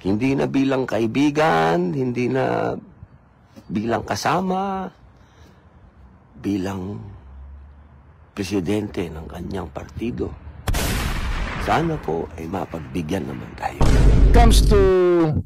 Hindi na bilang kaibigan, hindi na bilang kasama, bilang presidente ng kanyang partido. Sana po ay mapagbigyan naman tayo. Comes to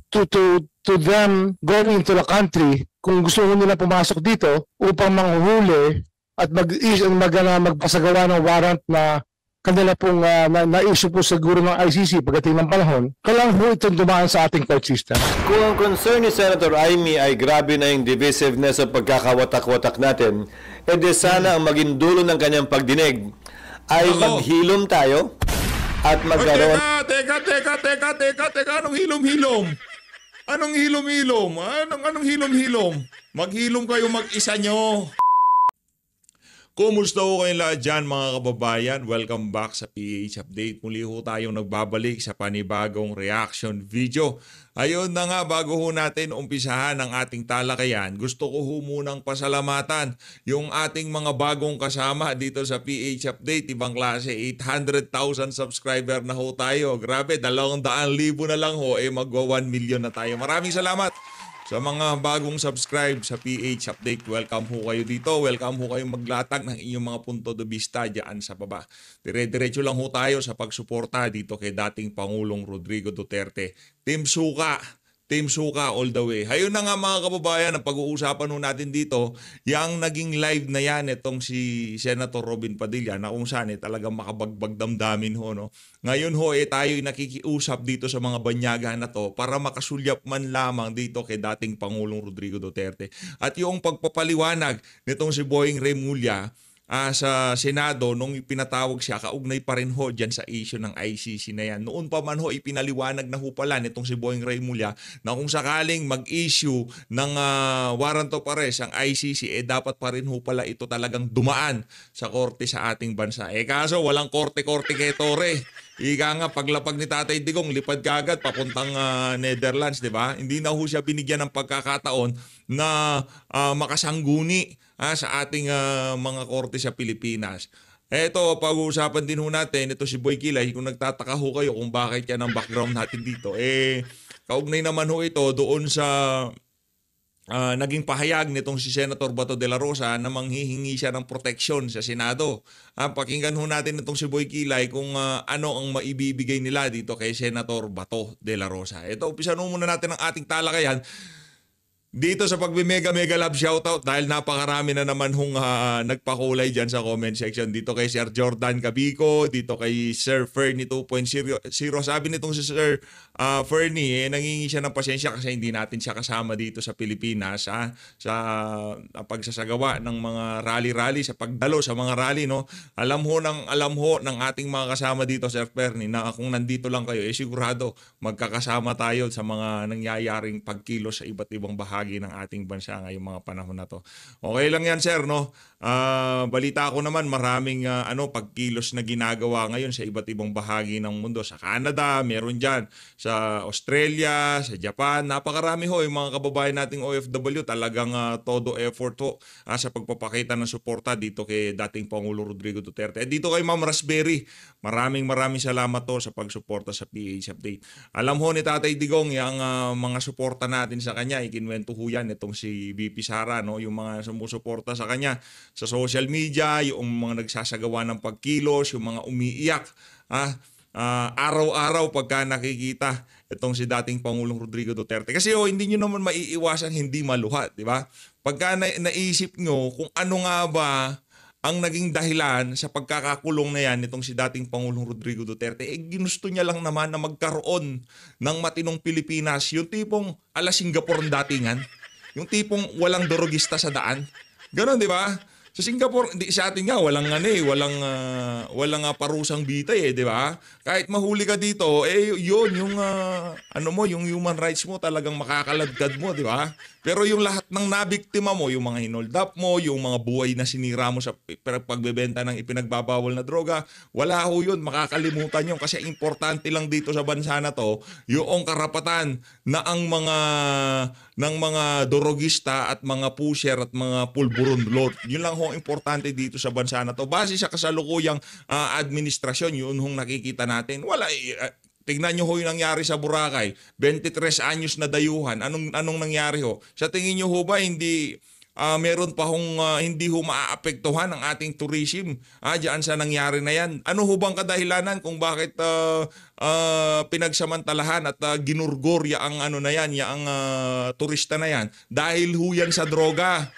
them going into the country, kung gusto nila pumasok dito upang manghuhuli at magpasagawa ng warrant na kanila pong na-issue po siguro ng ICC pagdating ng panahon, kailangan po itong dumaan sa ating court system. Kung ang concern ni Senator Amy ay grabe na yung divisiveness sa pagkakawatak-watak natin, edi sana ang maging dulo ng kanyang pagdinig ay maghilom tayo at magkaroon... Teka, anong hilom-hilom? Anong hilom-hilom? Anong hilom-hilom? Maghilom kayo mag-isa nyo. Kumusta ho kayong lahat dyan mga kababayan? Welcome back sa PH Update. Muli ho tayong nagbabalik sa panibagong reaction video. Ayun na nga, bago ho natin umpisahan ang ating talakayan, gusto ko ho munang pasalamatan yung ating mga bagong kasama dito sa PH Update. Ibang klase, 800,000 subscriber na ho tayo. Grabe, 200,000 na lang ho, magwa 1 million na tayo. Maraming salamat! Sa mga bagong subscribe sa PH Update, welcome ho kayo dito. Welcome ho kayo maglatag ng inyong mga punto de vista dyan sa baba. Dire-diretso lang ho tayo sa pagsuporta dito kay dating Pangulong Rodrigo Duterte. Team Suka all the way. Hayun na nga mga kababayan, ang pag-uusapan ho natin dito, yung naging live na yan, itong si Senator Robin Padilla, na kung saan talagang makabagbag damdamin ho. No? Ngayon ho, tayo nakikiusap dito sa mga banyaga na to para makasulyap man lamang dito kay dating Pangulong Rodrigo Duterte. At yung pagpapaliwanag nitong si Boying Remulla, sa Senado nung ipinatawag siya, kaugnay pa rin ho dyan sa issue ng ICC na yan. Noon pa man ho, ipinaliwanag na ho pala nitong si Boying Remulla na kung sakaling mag-issue ng warrant of arrest ang ICC, dapat pa rin ho pala ito talagang dumaan sa korte sa ating bansa. Kaso walang korte-korte kay Tore. Ika nga, paglapag ni Tatay Digong, lipad kagad papuntang Netherlands, di ba? Hindi na ho siya binigyan ng pagkakataon na makasangguni sa ating mga korte sa Pilipinas. Eto, pag-uusapan din ho natin, ito si Boy Kilay, kung nagtataka ho kayo kung bakit yan ang background natin dito, kaugnay naman ho ito doon sa naging pahayag nitong si Senator Bato de la Rosa na manghihingi siya ng proteksyon sa Senado. Pakinggan ho natin itong si Boy Kilay kung ano ang maibibigay nila dito kay Senator Bato de la Rosa. Ito, umpisan muna natin ang ating talakayan dito sa pagbi-mega love shoutout dahil napakarami na naman hong nagpakulay dyan sa comment section. Dito kay Sir Jordan Cabico, dito kay Sir Fernie 2.0. Sabi nitong si Sir Fernie, nangingi siya ng pasensya kasi hindi natin siya kasama dito sa Pilipinas sa pagsasagawa ng mga rally-rally, sa pagdalo sa mga rally. No? Alam ho ng ating mga kasama dito, Sir Fernie, na kung nandito lang kayo, sigurado magkakasama tayo sa mga nangyayaring pagkilos sa iba't ibang bahagi ng ating bansa ngayong mga panahon na to. Okay lang yan, sir, no? Balita ko naman maraming pagkilos na ginagawa ngayon sa iba't ibang bahagi ng mundo. Sa Canada, meron dyan. Sa Australia, sa Japan, napakarami ho yung mga kababayan nating OFW talagang todo effort ho sa pagpapakita ng suporta dito kay dating Pangulo Rodrigo Duterte. Dito kay Ma'am Raspberry, maraming salamat to sa pagsuporta sa PH Update. Alam ho ni Tatay Digong yung mga suporta natin sa kanya, ikinwento ho yan itong si VP Sara, no? Yung mga sumusuporta sa kanya sa social media, yung mga nagsasagawa ng pagkilos, yung mga umiiyak araw-araw pagka nakikita itong si dating Pangulong Rodrigo Duterte. Kasi hindi nyo naman maiiwasan hindi maluha, di ba? Pagka naisip nyo kung ano nga ba ang naging dahilan sa pagkakakulong na yan nitong si dating Pangulong Rodrigo Duterte, ginusto niya lang naman na magkaroon ng matinong Pilipinas, yung tipong ala Singapore ang datingan, yung tipong walang dorogista sa daan. Ganon, di ba? Sa Singapore, sa atin nga, walang parusang bitay, di ba? Kahit mahuli ka dito, yun, yung, yung human rights mo talagang makakaladkad mo, di ba? Pero yung lahat ng nabiktima mo, yung mga hinold up mo, yung mga buhay na sinira mo sa pagbebenta ng ipinagbabawal na droga, wala ho yun, makakalimutan yun. Kasi importante lang dito sa bansa na to, yung karapatan na ang mga dorogista at mga pusher at mga pulburon lord. Yun lang ho importante dito sa bansa na to. Base sa kasalukuyang administrasyon, yun hong nakikita natin. Wala Tignan nyo ho yung nangyari sa Boracay. 23 anyos na dayuhan. Anong nangyari ho? Sa tingin nyo ho ba hindi meron pa hong hindi ho maaapektuhan ang ating tourism diyan sa nangyari na yan? Ano ho bang kadahilanan kung bakit pinagsamantalahan at ginurgor ang ano na yan, ang turista na yan? Dahil ho yan sa droga.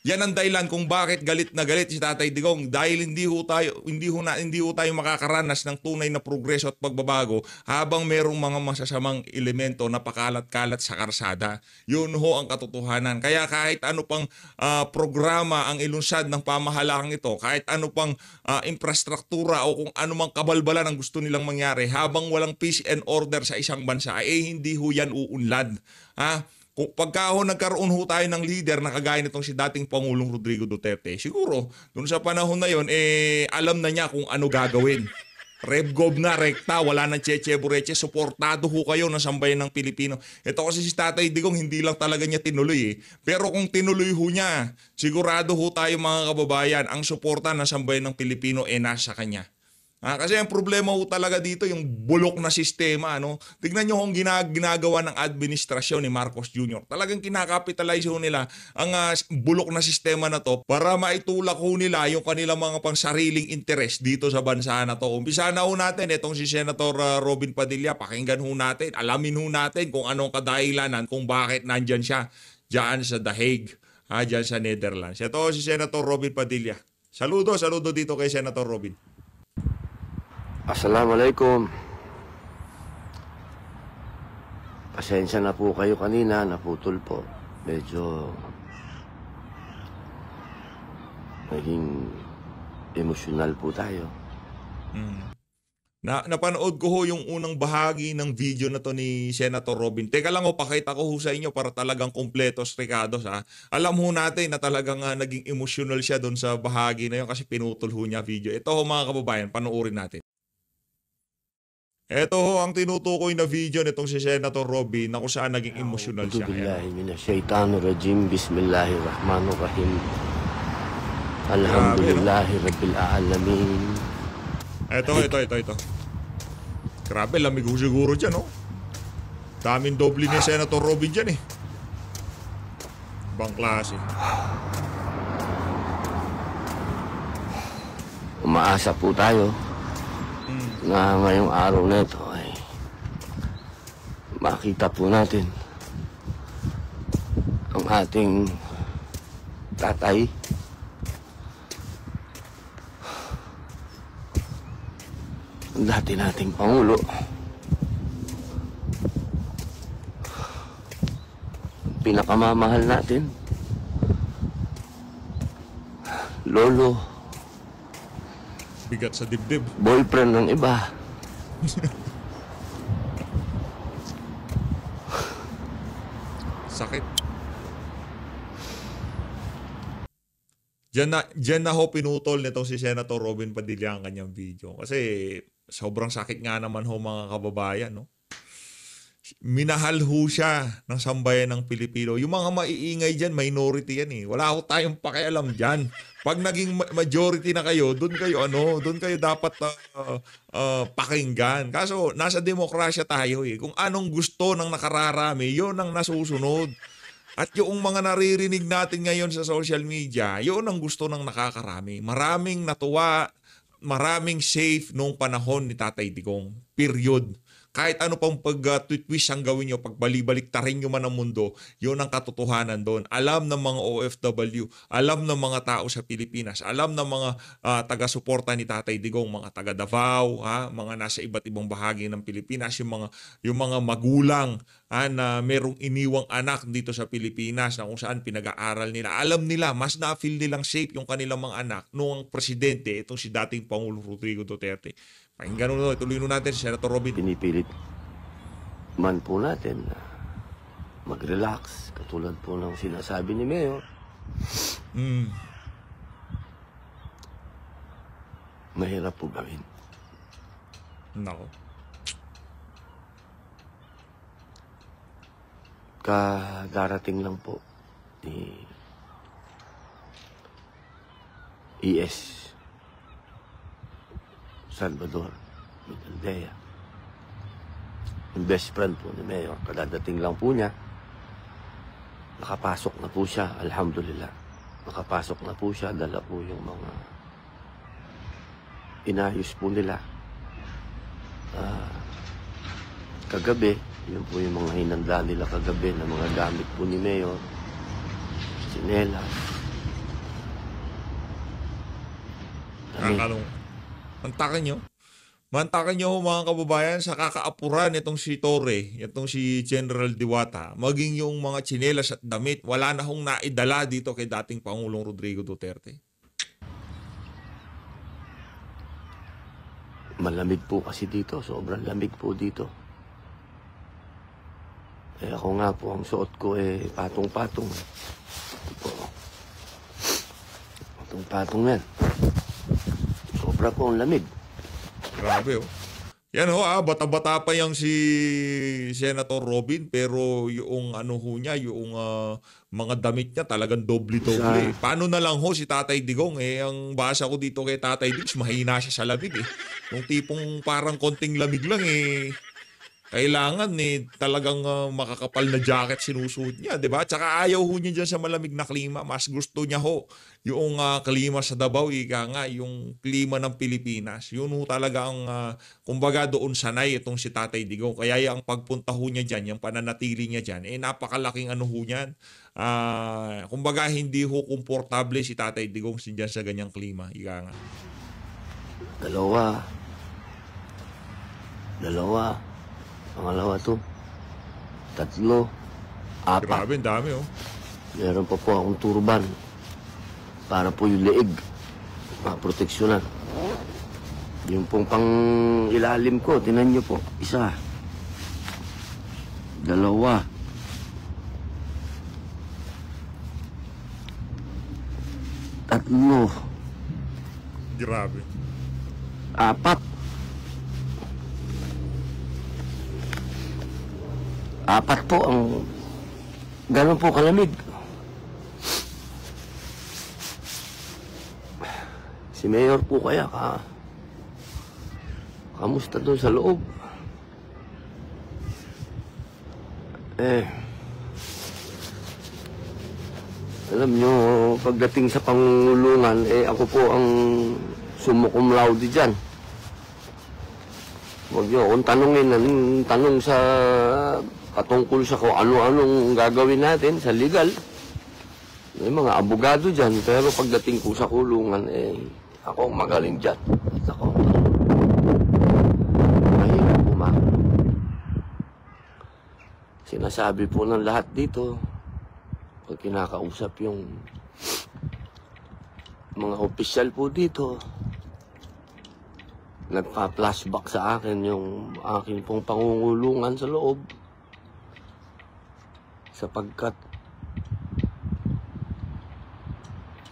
Yan ang dahilan kung bakit galit na galit si Tatay Digong, dahil hindi ho tayo makakaranas ng tunay na progreso at pagbabago habang merong mga masasamang elemento na pakalat-kalat sa karsada. Yun ho ang katotohanan. Kaya kahit ano pang programa ang ilunsad ng pamahalakang ito, kahit ano pang infrastruktura o kung ano mang kabalbalan ang gusto nilang mangyari, habang walang peace and order sa isang bansa, hindi ho yan uunlad. Kung pagka nagkaroon ho tayo ng leader na kagaya nitong si dating Pangulong Rodrigo Duterte, siguro dun sa panahon na yon alam na niya kung ano gagawin. Revgov na, rekta, wala nang cheche-bureche, suportado ho kayo ng sambayan ng Pilipino. Ito kasi si Tatay Digong, hindi lang talaga niya tinuloy Pero kung tinuloy ho niya, sigurado ho tayo mga kababayan, ang suporta ng sambayan ng Pilipino nasa kanya. Kasi ang problema ho talaga dito yung bulok na sistema. Tignan nyo kung ginagawa ng administrasyon ni Marcos Jr. Talagang kinakapitalize ho nila ang bulok na sistema na to para maitulak ho nila yung kanilang mga pangsariling interest dito sa bansa na to. Umpisa na ho natin itong si Senator Robin Padilla. Pakinggan ho natin, alamin ho natin kung anong kadahilanan kung bakit nandyan siya dyan sa The Hague, dyan sa Netherlands. Ito si Senator Robin Padilla. Saludo dito kay Senator Robin. Assalamualaikum. Pasensya na po kayo kanina, naputol po. Medyo naging emosyonal po tayo. Napanood ko ho yung unang bahagi ng video na to ni Senator Robin. Teka lang pakita ko ho sa inyo para talagang kumpletos, Ricardos. Alam ho natin na talagang naging emosyonal siya doon sa bahagi na yun kasi pinutol ho niya video. Ito ho mga kababayan, panoorin natin. Ito ho ang tinutukoy na video nitong si Senator Robin na kung saan naging emosyonal siya. Bismillahirrahmanirrahim. Bismillahirrahmanirrahim. Alhamdulillahi Rabbil Alamin. Ito. Grabe, lamig ho siguro dyan, Daming doble ni Senator Robin dyan, Ibang klase. Umaasa po tayo na ngayong araw na ito ay makita po natin ang ating tatay, ang dati nating Pangulo, pinakamamahal natin, lolo, bigat sa dibdib. boyfriend ng iba. Sakit. Diyan na ho pinutol nitong si Senator Robin Padilla ang kanyang video. Kasi sobrang sakit nga naman ho mga kababayan, Minahal ho siya ng sambayan ng Pilipino. Yung mga maiingay dyan, minority yan Wala ho tayong pakialam dyan. Pag naging majority na kayo, doon kayo dapat pakinggan. Kaso nasa demokrasya tayo Kung anong gusto ng nakararami, yun ang nasusunod. At yung mga naririnig natin ngayon sa social media, yun ang gusto ng nakakarami. Maraming natuwa, maraming safe nung panahon ni Tatay Digong. Period. Kahit ano pang pag-twist ang gawin nyo, pagbalik-baliktarin nyo man ang mundo, yun ang katotohanan doon. Alam ng mga OFW, alam ng mga tao sa Pilipinas, alam ng mga taga-suporta ni Tatay Digong, mga taga Davao, mga nasa iba't ibang bahagi ng Pilipinas, yung mga magulang na merong iniwang anak dito sa Pilipinas na kung saan pinag-aaral nila. Alam nila, mas na-feel nilang safe yung kanilang mga anak noong presidente, itong si dating Pangulong Rodrigo Duterte. Pakinggan nyo, ituloy nyo natin si Senator Robin. Pinipilit man po natin na mag-relax, katulad po ng sinasabi ni Mayor. Mahirap po gawin. Nako. Kadarating lang po ni Salvador Mitaldea. yung best friend po ni Mayor. Kadadating lang po niya. Nakapasok na po siya, alhamdulillah. Nakapasok na po siya, dala po yung mga inayos po nila. Kagabi, yun po yung mga hinanda nila kagabi na mga gamit po ni Mayor. Sinelas. Kakalong. Mantakan nyo mga kababayan sa kakaapuran itong si Torre, itong si General Diwata, maging yung mga tsinelas at damit, wala na hong naidala dito kay dating Pangulong Rodrigo Duterte. Malamig po kasi dito, sobrang lamig po dito. Ako nga po, ang suot ko patong-patong. Ito po. Patong-patong yan. Sobra po ang lamig. Grabe oh. Yan bata-bata pa yang si Senator Robin, pero yung ano ho niya, yung mga damit niya talagang doble-doble. Paano na lang ho si Tatay Digong ang basa ko dito kay Tatay Digong, mahina siya sa lamig Yung tipong parang konting lamig lang kailangan talagang makakapal na jacket sinusuot niya, 'di ba? Tsaka ayaw ho niya diyan sa malamig na klima, mas gusto niya ho yung klima sa Davao, yung klima ng Pilipinas. Yun ho talaga ang kumbaga doon sanay itong si Tatay Digong. Kaya ang pagpunta ho niya diyan, yung pananatili niya diyan, napakalaking ano ho niyan. Kumbaga hindi ho komportable si Tatay Digong diyan sa ganyang klima, Dalawa. Pangalawa to. 3, 4. Grabe, ang dami Meron pa po akong turban. Para po yung leeg. Maproteksyonan. Yung pong pang ilalim ko, tinan nyo po. 1. 2. 3. Grabe. 4. 4 po ang ganun po kalamig. Si Mayor po kaya kamusta doon sa loob? Alam nyo, pagdating sa pangulungan, ako po ang summa cum laude dyan. Huwag nyo akong tanong sa patungkol sa kung ano-anong gagawin natin sa legal. May mga abogado dyan, pero pagdating ko sa kulungan, ako ang magaling dyan. At ako mahirap pumakot. Sinasabi po ng lahat dito, pag kinakausap yung mga opisyal po dito, nagpa-flashback sa akin yung aking pong pangungulungan sa loob. Sapagkat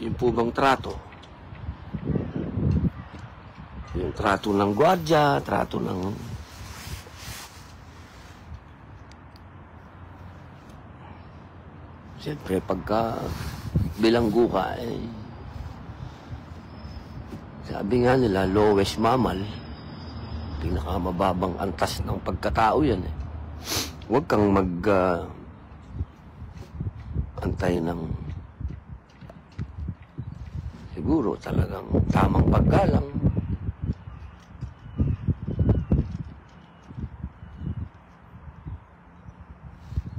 yung po bang trato, yung trato ng gwardiya, trato ng siyempre pagka bilanggo ka sabi nga nila lowest mammal, pinakamababang antas ng pagkatao yan Huwag kang antay ng siguro talagang tamang paggalang.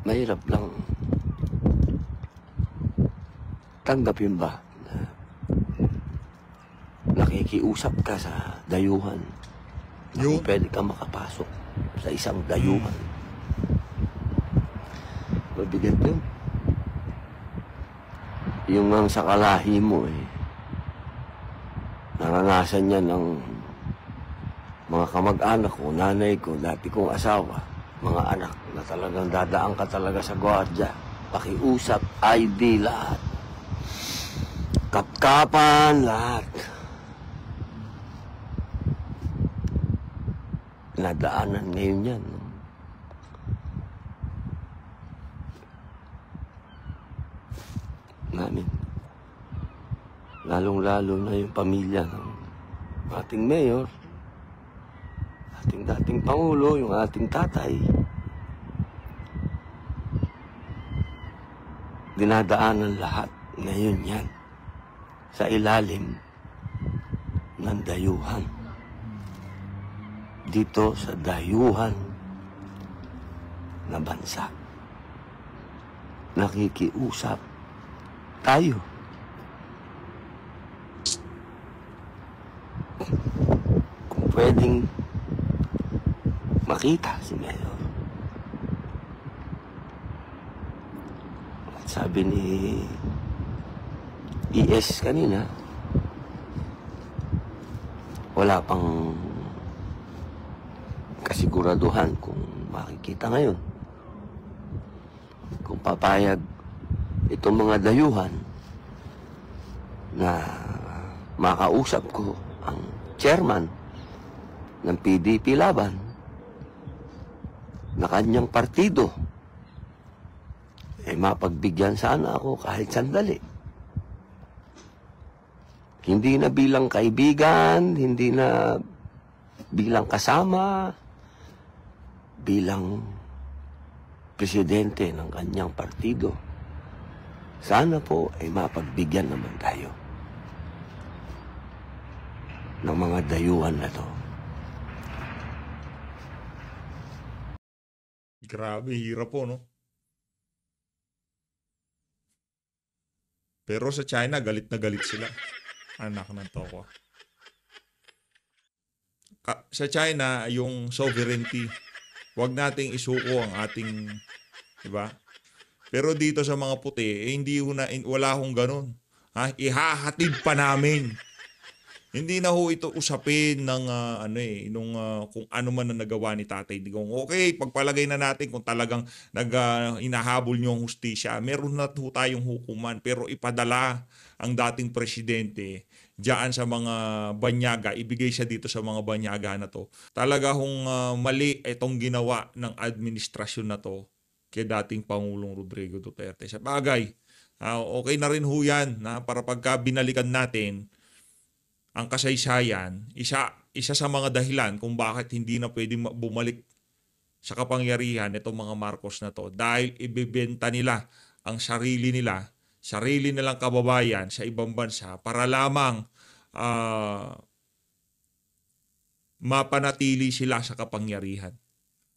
Mahirap lang tanggapin ba na nakikiusap ka sa dayuhan na kung pwede ka makapasok sa isang dayuhan. Mabigat yun. Yung ang sa kalahi mo naranasan niya ng mga kamag-anak ko, nanay ko, dati kong asawa, mga anak na talagang dadaan ka talaga sa gwardiya. Pakiusap, ID, lahat. Kapkapan, lahat. Nadaanan ngayon yan. Namin. Lalong-lalo na yung pamilya ng ating mayor, ating dating Pangulo, yung ating tatay, dinadaanan lahat ngayon yan sa ilalim ng dayuhan. Dito sa dayuhan na bansa. Nakikiusap tayo. Kung pwedeng makita si Mayor. At sabi ni ES kanina, wala pang kasiguraduhan kung makikita ngayon. Kung papayag itong mga dayuhan na makausap ko ang chairman ng PDP Laban na kanyang partido, mapagbigyan sana ako kahit sandali. Hindi na bilang kaibigan, hindi na bilang kasama, bilang presidente ng kanyang partido. Sana po ay mapagbigyan naman tayo ng mga dayuhan na to. Grabe, hirap po, no? Pero sa China, galit na galit sila. Anak ng toko. Sa China, yung sovereignty, wag nating isuko ang ating, di ba? Pero dito sa mga puti, wala hong ganun. Ihahatid pa namin. Hindi na ho ito usapin ng kung ano man na nagawa ni Tatay Digong. Okay, pagpalagay na natin kung talagang inahabol niyo ang hustisya. Meron na ho tayong hukuman, pero ipadala ang dating presidente diyan sa mga banyaga, ibigay siya dito sa mga banyaga na to. Talaga hong mali itong ginawa ng administrasyon na to kay dating Pangulong Rodrigo Duterte. Sa bagay, okay na rin ho yan para pagka binalikan natin ang kasaysayan, isa sa mga dahilan kung bakit hindi na pwedeng bumalik sa kapangyarihan itong mga Marcos na to dahil ibebenta nila ang sarili nilang kababayan sa ibang bansa para lamang mapanatili sila sa kapangyarihan.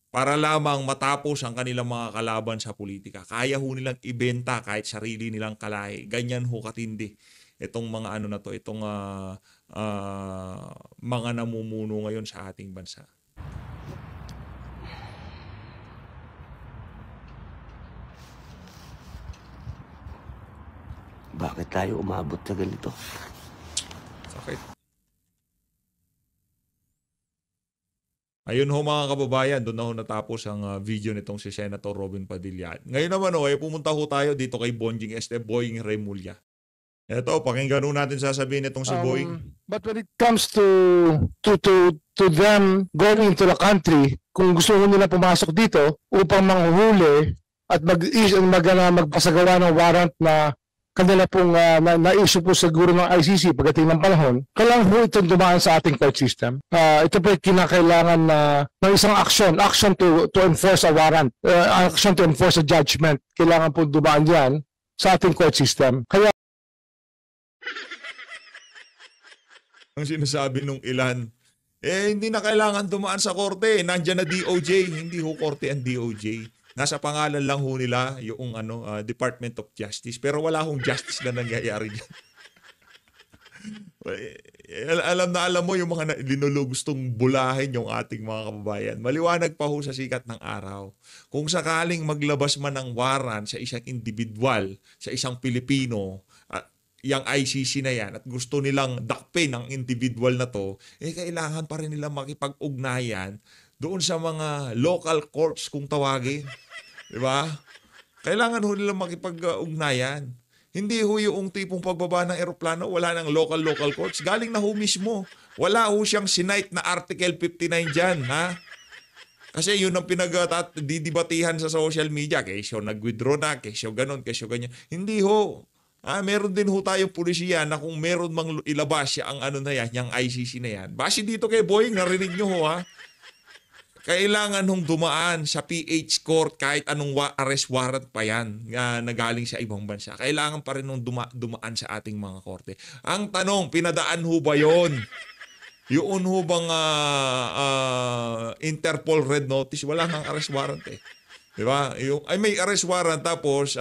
Para lamang matapos ang kanilang mga kalaban sa politika. Kaya ho nilang ibenta kahit sarili nilang kalahi. Ganyan ho katindi itong mga itong mga namumuno ngayon sa ating bansa. Bakit tayo umabot sa ganito? Sakit. Ayun ho mga kababayan, doon na ho natapos ang video nitong si Senator Robin Padilla. Ngayon naman pumunta ho tayo dito kay Boying Remulla. Ito, pakinggan natin sasabihin itong si Boying. But when it comes to them going into the country, kung gusto nila pumasok dito upang manghuhuli at magpasagawa ng warrant na kanila pong na-issue po siguro ng ICC pagdating ng panahon, kailangan po itong dumaan sa ating court system. Ito po kinakailangan ng isang action to enforce a warrant, action to enforce a judgment. Kailangan po dumaan yan sa ating court system. Kaya ang sinasabi nung ilan, hindi na kailangan dumaan sa korte. Nandiyan na DOJ. Hindi ho korte ang DOJ. Nasa pangalan lang ho nila yung Department of Justice. Pero wala hong justice na nangyayari dyan. alam mo yung mga linulugustong bulahin yung ating mga kababayan. Maliwanag pa ho sa sikat ng araw. Kung sakaling maglabas man ng warrant sa isang individual, sa isang Pilipino, yung ICC na yan at gusto nilang dakpin ang individual na to, kailangan pa rin nilang makipag-ugnayan doon sa mga local courts kung tawagin. Diba? Kailangan ho nilang makipag-ugnayan. Hindi ho yung tipong pagbaba ng eroplano, wala ng local courts. Galing na ho mismo. Wala ho siyang sinight na Article 59 dyan, ha? Kasi yun ang didibatihan sa social media. Kesyo nag-withdraw na, kesyo ganon, kesyo ganyan. Hindi ho. Meron din ho tayong pulisiya na kung meron mang ilabas siya ang yung ICC na yan. Base dito kay Boying, narinig nyo ho, ha? kailangan hong dumaan sa PH court kahit anong arrest warrant pa yan na galing sa ibang bansa. Kailangan pa rin nung dumaan sa ating mga korte. Ang tanong, pinadaan ho ba yun? Yun ho bang Interpol red notice? Wala kang arrest warrant eh. Diba? May arrest warrant tapos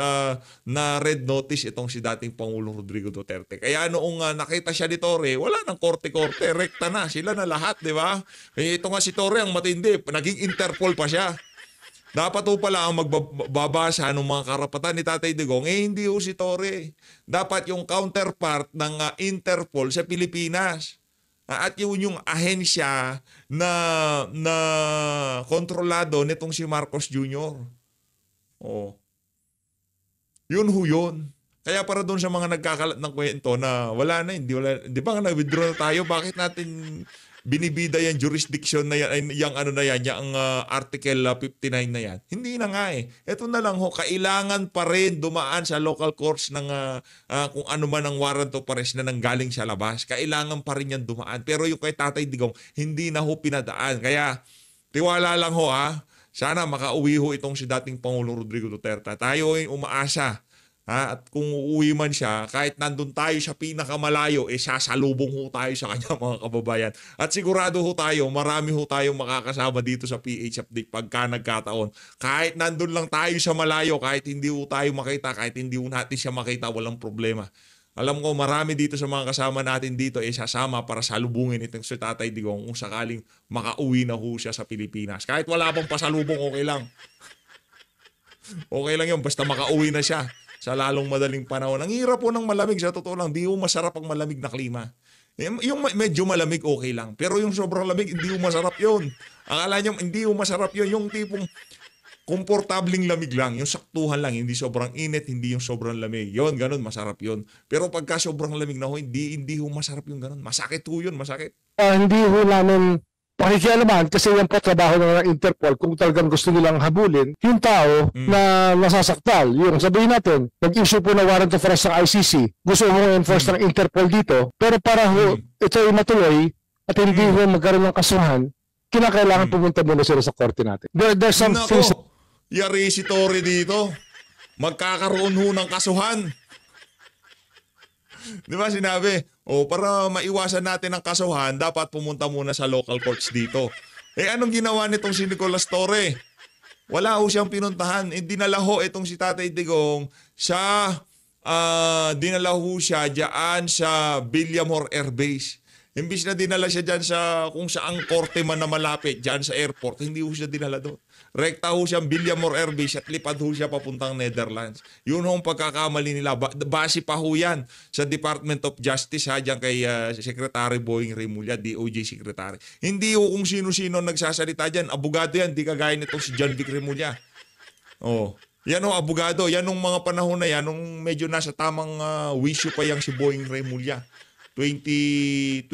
na red notice itong si dating Pangulong Rodrigo Duterte. Kaya noong nakita siya ni Torre, wala nang korte-korte, rekta na. Sila na lahat, di ba? Ito nga si Torre ang matindi, naging Interpol pa siya. Dapat ho pala ang magbabasa ng mga karapatan ni Tatay Digong, hindi ho si Torre. Dapat yung counterpart ng Interpol sa Pilipinas. At yung ahensya na kontrolado nitong si Marcos Jr. Oh. Yun ho yun. Kaya para doon sa mga nagkakalat ng kwento na wala na, hindi wala, di ba nga na-withdraw na tayo, bakit natin binibida yung jurisdiction na yan, yung Article 59 na yan? Hindi na nga eh. Ito na lang ho, kailangan pa rin dumaan sa local courts ng kung ano man ang warrant of arrest na nanggaling sa labas. Kailangan pa rin yan dumaan. Pero yung kay Tatay Digong, hindi na ho pinadaan. Kaya tiwala lang ho sana makauwi ho itong si dating Pangulong Rodrigo Duterte. Tayo ay umaasa. At kung uuwi man siya, kahit nandun tayo sa pinakamalayo, sasalubong ho tayo sa kanya mga kababayan. At sigurado ho tayo, marami ho tayong makakasama dito sa PH Update pagka nagkataon. Kahit nandun lang tayo sa malayo, kahit hindi ho tayo makita, kahit hindi ho natin siya makita, walang problema. Alam ko marami dito sa mga kasama natin dito sasama para salubungin itong si Tatay Digong kung sakaling makauwi na ho siya sa Pilipinas. Kahit wala pang pasalubong, okay lang. Okay lang yun, basta makauwi na siya sa lalong madaling panahon. Ang hirap po ng malamig, sa totoo lang, di ho masarap ang malamig na klima. Yung medyo malamig, okay lang. Pero yung sobrang lamig, hindi ho masarap yun. Akala nyo, hindi ho masarap yun. Yung tipong komportabling lamig lang, yung saktuhan lang, hindi sobrang init, hindi yung sobrang lamig. Yun, ganun, masarap yun. Pero pagka sobrang lamig na ho, hindi ho masarap yung ganun. Masakit ho yun, masakit. Hindi ho namin pakikialaman kasi yan po trabaho ng Interpol kung talagang gusto nilang habulin yung tao na nasasaktal. Yung sabihin natin, nag-issue po na warrant of arrest ng ICC, gusto mo enforce ng Interpol dito, pero para ho ito ay matuloy at hindi ho magkaroon ng kasuhan, kinakailangan pumunta muna sila sa korte natin. There's some things... Yari si Torre dito. Magkakaroon ho ng kasuhan. Di ba sinabi? Para maiwasan natin ang kasuhan, dapat pumunta muna sa local courts dito. Anong ginawa nitong si Nicolas Torre? Wala ho siyang pinuntahan. Dinala ho itong si Tatay Digong dinala ho siya dyan sa Villamor Air Base. Imbis na dinala siya dyan sa kung saang korte man na malapit, dyan sa airport, hindi ho siya dinala doon. Rekta ho siyang Villamor Air Base at lipad ho siya papuntang Netherlands. Yun ho ang pagkakamali nila. Base pa ho yan sa Department of Justice dyan kay Secretary Boying Remulla, DOJ Secretary. Hindi ho kung sino-sino nagsasalita dyan. Abogado yan, di kagaya nitong si John Vic Remulla. Yan ho, abogado. Yan nung mga panahon na yan, nung medyo nasa tamang wisyo pa yang si Boying Remulla. 2024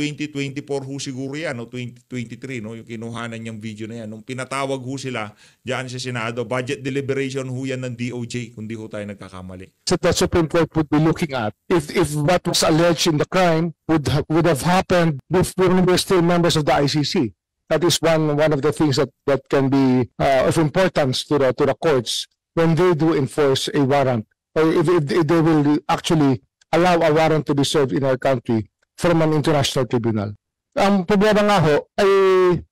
ho siguro yan, 2023, yung kinuhanan niyang video na yan. Nung pinatawag ho sila diyan sa Senado, budget deliberation ho yan ng DOJ, kung di ho tayo nagkakamali. So the Supreme Court would be looking at if what was alleged in the crime would have happened before we were still members of the ICC. That is one of the things that can be of importance to the courts when they do enforce a warrant, or if they will actually allow a warrant to be served in our country from an international tribunal. Ang problema nga ho ay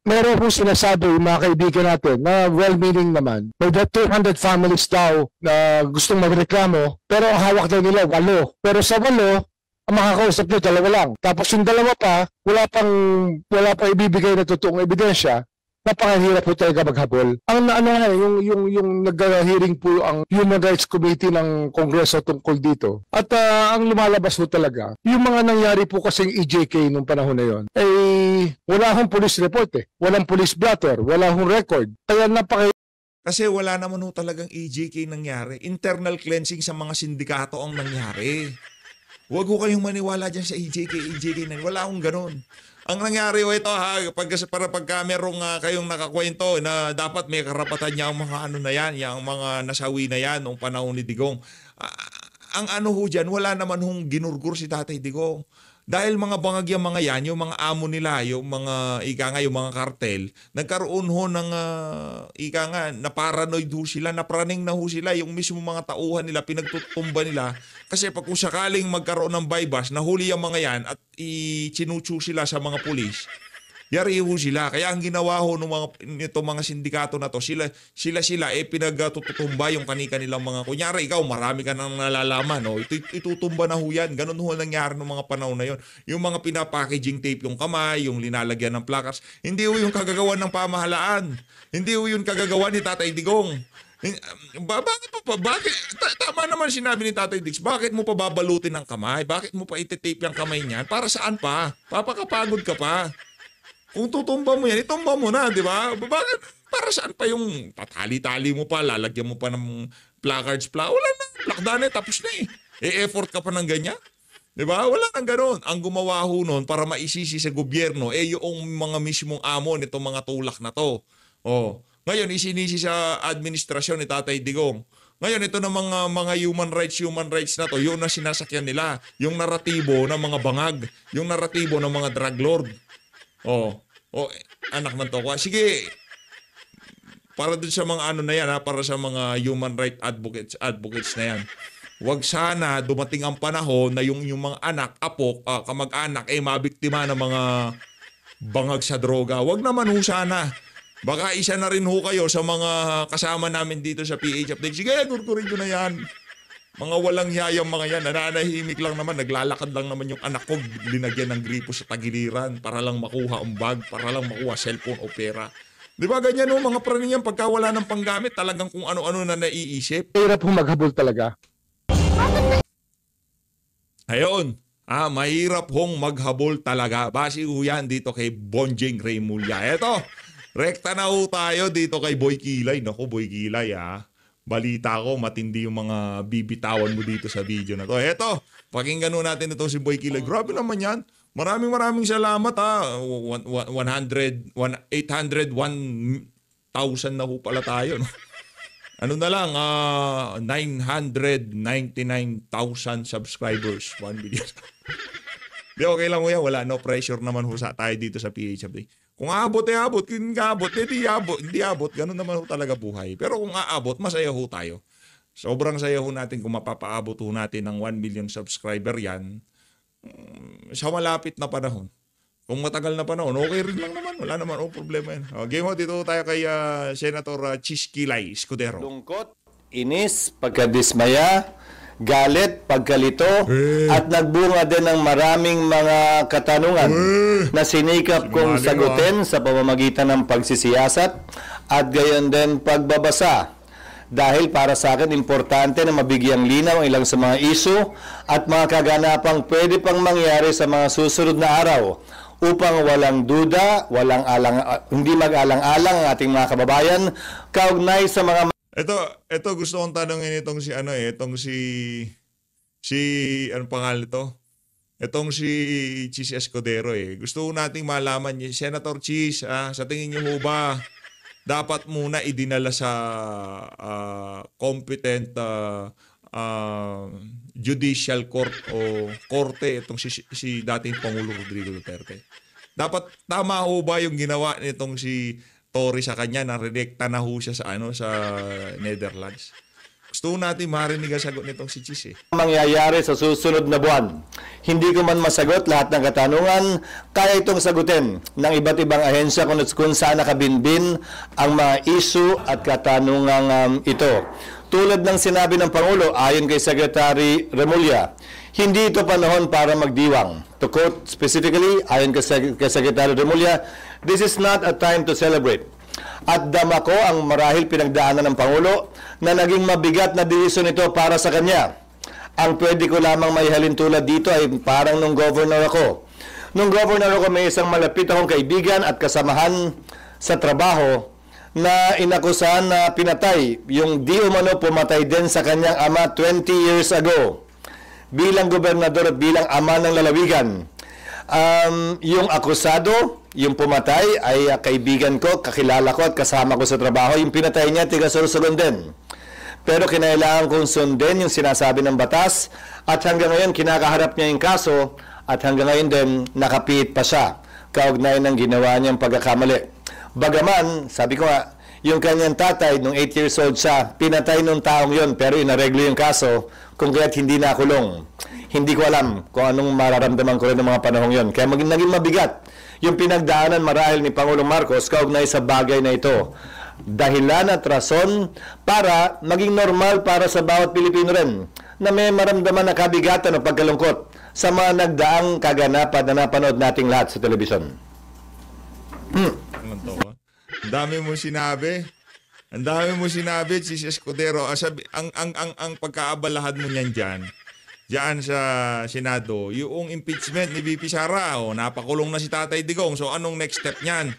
meron po sinasabi mga kaibigan natin na well-meaning naman. May 200 families daw na gustong magreklamo pero ang hawak daw nila 8. Pero sa 8, ang makakausap nyo 2 lang. Tapos yung 2 pa, wala pang ibibigay na totoong ebidensya. Napakahirap po talaga maghabol. Yung nag-hearing po ang Human Rights Committee ng Kongreso tungkol dito. At ang lumalabas po talaga, yung mga nangyari po kasing EJK nung panahon na yon, ay wala akong police report Walang police blotter, wala akong record. Kaya Kasi wala naman ho talagang EJK nangyari. Internal cleansing sa mga sindikato ang nangyari. Huwag ho kayong maniwala dyan sa EJK na. Wala akong ganun. Ang nangyari ho ito pagka merong kayong nakakwento na dapat may karapatan niya ang mga na yan, yung mga nasawi na yan noong panahon ni Digong. Ang ho dyan, wala naman hong ginurgur si Tatay Digong. Dahil mga bangag yung mga yan, yung mga amo nila, yung mga yung mga kartel, nagkaroon ho ng na paranoid ho sila, napraning na ho sila, yung mismo mga tauhan nila, pinagtutumba nila. Kasi pag kung sakaling magkaroon ng bypass, nahuli yung mga yan at ichinuchu sila sa mga pulis, yari ho sila. Kaya ang ginawa ho nito mga sindikato na to, sila pinagtutumba yung kanilang mga, kunyari ikaw marami ka nang nalalaman, no? Itutumba na ho yan. Ganun ho nangyari ng mga panahon na yon. Yung mga pinapackaging tape yung kamay, yung linalagyan ng placards, hindi ho yung kagagawa ng pamahalaan. Hindi ho yung kagagawa ni Tatay Digong. Bakit tama naman sinabi ni Tatay Diggs, bakit mo pa babalutin ang kamay? Bakit mo pa ititape yung kamay niyan? Para saan pa? Papakapagod ka pa. Kung tutumba mo yan, itumba mo na, di ba? Bakit? Para saan pa yung tatali-tali mo pa, lalagyan mo pa ng placards, wala na, lakdan tapos na effort ka pa ng ganyan. Di ba? Wala nang gano'n. Ang gumawa ho nun para maisisi sa gobyerno, yung mga mismong amo nitong mga tulak na to. Ngayon, isinisi sa administrasyon ni Tatay Digong. Ngayon, ito na mga human rights na to, yun na sinasakyan nila. Yung naratibo ng mga bangag, yung naratibo ng mga drug lord. Anak ng tokwa. Sige, para dun sa mga na yan, para sa mga human rights advocates na yan. Huwag sana dumating ang panahon na yung mga anak, apo, kamag-anak, mabiktima ng mga bangag sa droga. Huwag naman ho sana. Baka isa na rin ho kayo sa mga kasama namin dito sa PH Update. Sige, kurkurin ko na yan. Mga walang yayang mga yan, nananahimik lang naman, naglalakad lang naman yung anak ko, linagyan ng gripo sa tagiliran para lang makuha ang bag, para lang makuha cellphone o pera. Di ba ganyan o mga praning yan, pagka wala ng panggamit, talagang kung ano-ano na naiisip. Hirap po maghabol talaga. Ayun, mahirap hong maghabol talaga. Base ho yan dito kay Bonjing Remulla. Eto, rekta na ho tayo dito kay Boy Kilay. Naku, Boy Kilay balita ko, matindi yung mga bibitawan mo dito sa video na to. Eto, pakinggan natin ito si Boy Kilay. Grabe naman yan. Maraming salamat 801,000 na ho pala tayo. No? Ano na lang, 999,000 subscribers. 1 million. Di, okay lang ho yan. Wala, no pressure naman ho tayo dito sa PH Update. Kung aabot, abot. Kung aabot, hindi abot. Ganun naman ho talaga buhay. Pero kung aabot, masaya ho tayo. Sobrang saya ho natin kung mapapaabot ho natin ng 1 million subscriber yan sa malapit na panahon. Kung matagal na panahon, okay rin lang naman. Wala naman problema yan. Game ho, dito tayo kay Senator Chis Kilay Escudero. Lungkot, inis, pagkadismaya, galit, pagkalito, at nagbunga din ng maraming mga katanungan na sinikap kong sagutin sa pamamagitan ng pagsisiyasat at gayon din pagbabasa. Dahil para sa akin, importante na mabigyang linaw ang ilang sa mga isyu at mga kaganapang pwede pang mangyari sa mga susunod na araw upang walang duda, hindi mag-alang-alang ang ating mga kababayan kaugnay sa mga Ito gusto kong tanongin itong anong pangalan ito? Itong si Chis Escudero Gusto nating malaman niya, Senator Chis, sa tingin niyo ho ba dapat muna idinala sa competent judicial court o korte itong si dating Pangulo Rodrigo Duterte? Dapat tama ho ba yung ginawa nitong si Tory sa kanya, na-redecta na ho siya sa Netherlands? Gusto natin marinig ang sagot nitong si Chis mangyayari sa susunod na buwan. Hindi ko man masagot lahat ng katanungan, kaya itong sagutin ng iba't ibang ahensya kung saan nakabinbin ang mga issue at katanungang ito. Tulad ng sinabi ng Pangulo, ayon kay Secretary Remulla, hindi ito panahon para magdiwang. To quote specifically, ayon kay Secretary Remulla, this is not a time to celebrate. At dama ko ang marahil pinagdaanan ng Pangulo na naging mabigat na desisyon ito para sa kanya. Ang pwede ko lamang maihalin tulad dito ay parang nung governor ako. Nung governor ako, may isang malapit akong kaibigan at kasamahan sa trabaho na inakusahan na pinatay. Yung di umano pumatay din sa kanyang ama 20 years ago. Bilang gobernador at bilang ama ng lalawigan. Yung akusado, yung pumatay ay kaibigan ko, kakilala ko at kasama ko sa trabaho. Yung pinatay niya, tiga Sorsogon din. Pero kinailangan kong sundin yung sinasabi ng batas at hanggang ngayon kinakaharap niya yung kaso at hanggang ngayon din nakapihit pa siya kaugnay ng ginawa niyang pagkakamali. Bagaman, sabi ko nga, yung kanyang tatay, nung 8 years old siya, pinatay nung taong yon pero inareglo yung kaso kung kaya't hindi nakulong. Hindi ko alam kung anong mararamdaman ko rin ng mga panahong yon. Kaya naging mabigat yung pinagdaanan marahil ni Pangulong Marcos kaugnay sa bagay na ito. Dahilan at rason para maging normal para sa bawat Pilipino rin na may maramdaman na kabigatan o pagkalungkot sa mga nagdaang kaganapan na napanood nating lahat sa telebisyon. Ano to? Ang dami mo sinabi. Ang dami mo sinabi, Chis Escudero. Ang pagkaabalahan mo niyan diyan sa Senado, yung impeachment ni VP Sara, napakulong na si Tatay Digong. So anong next step niyan?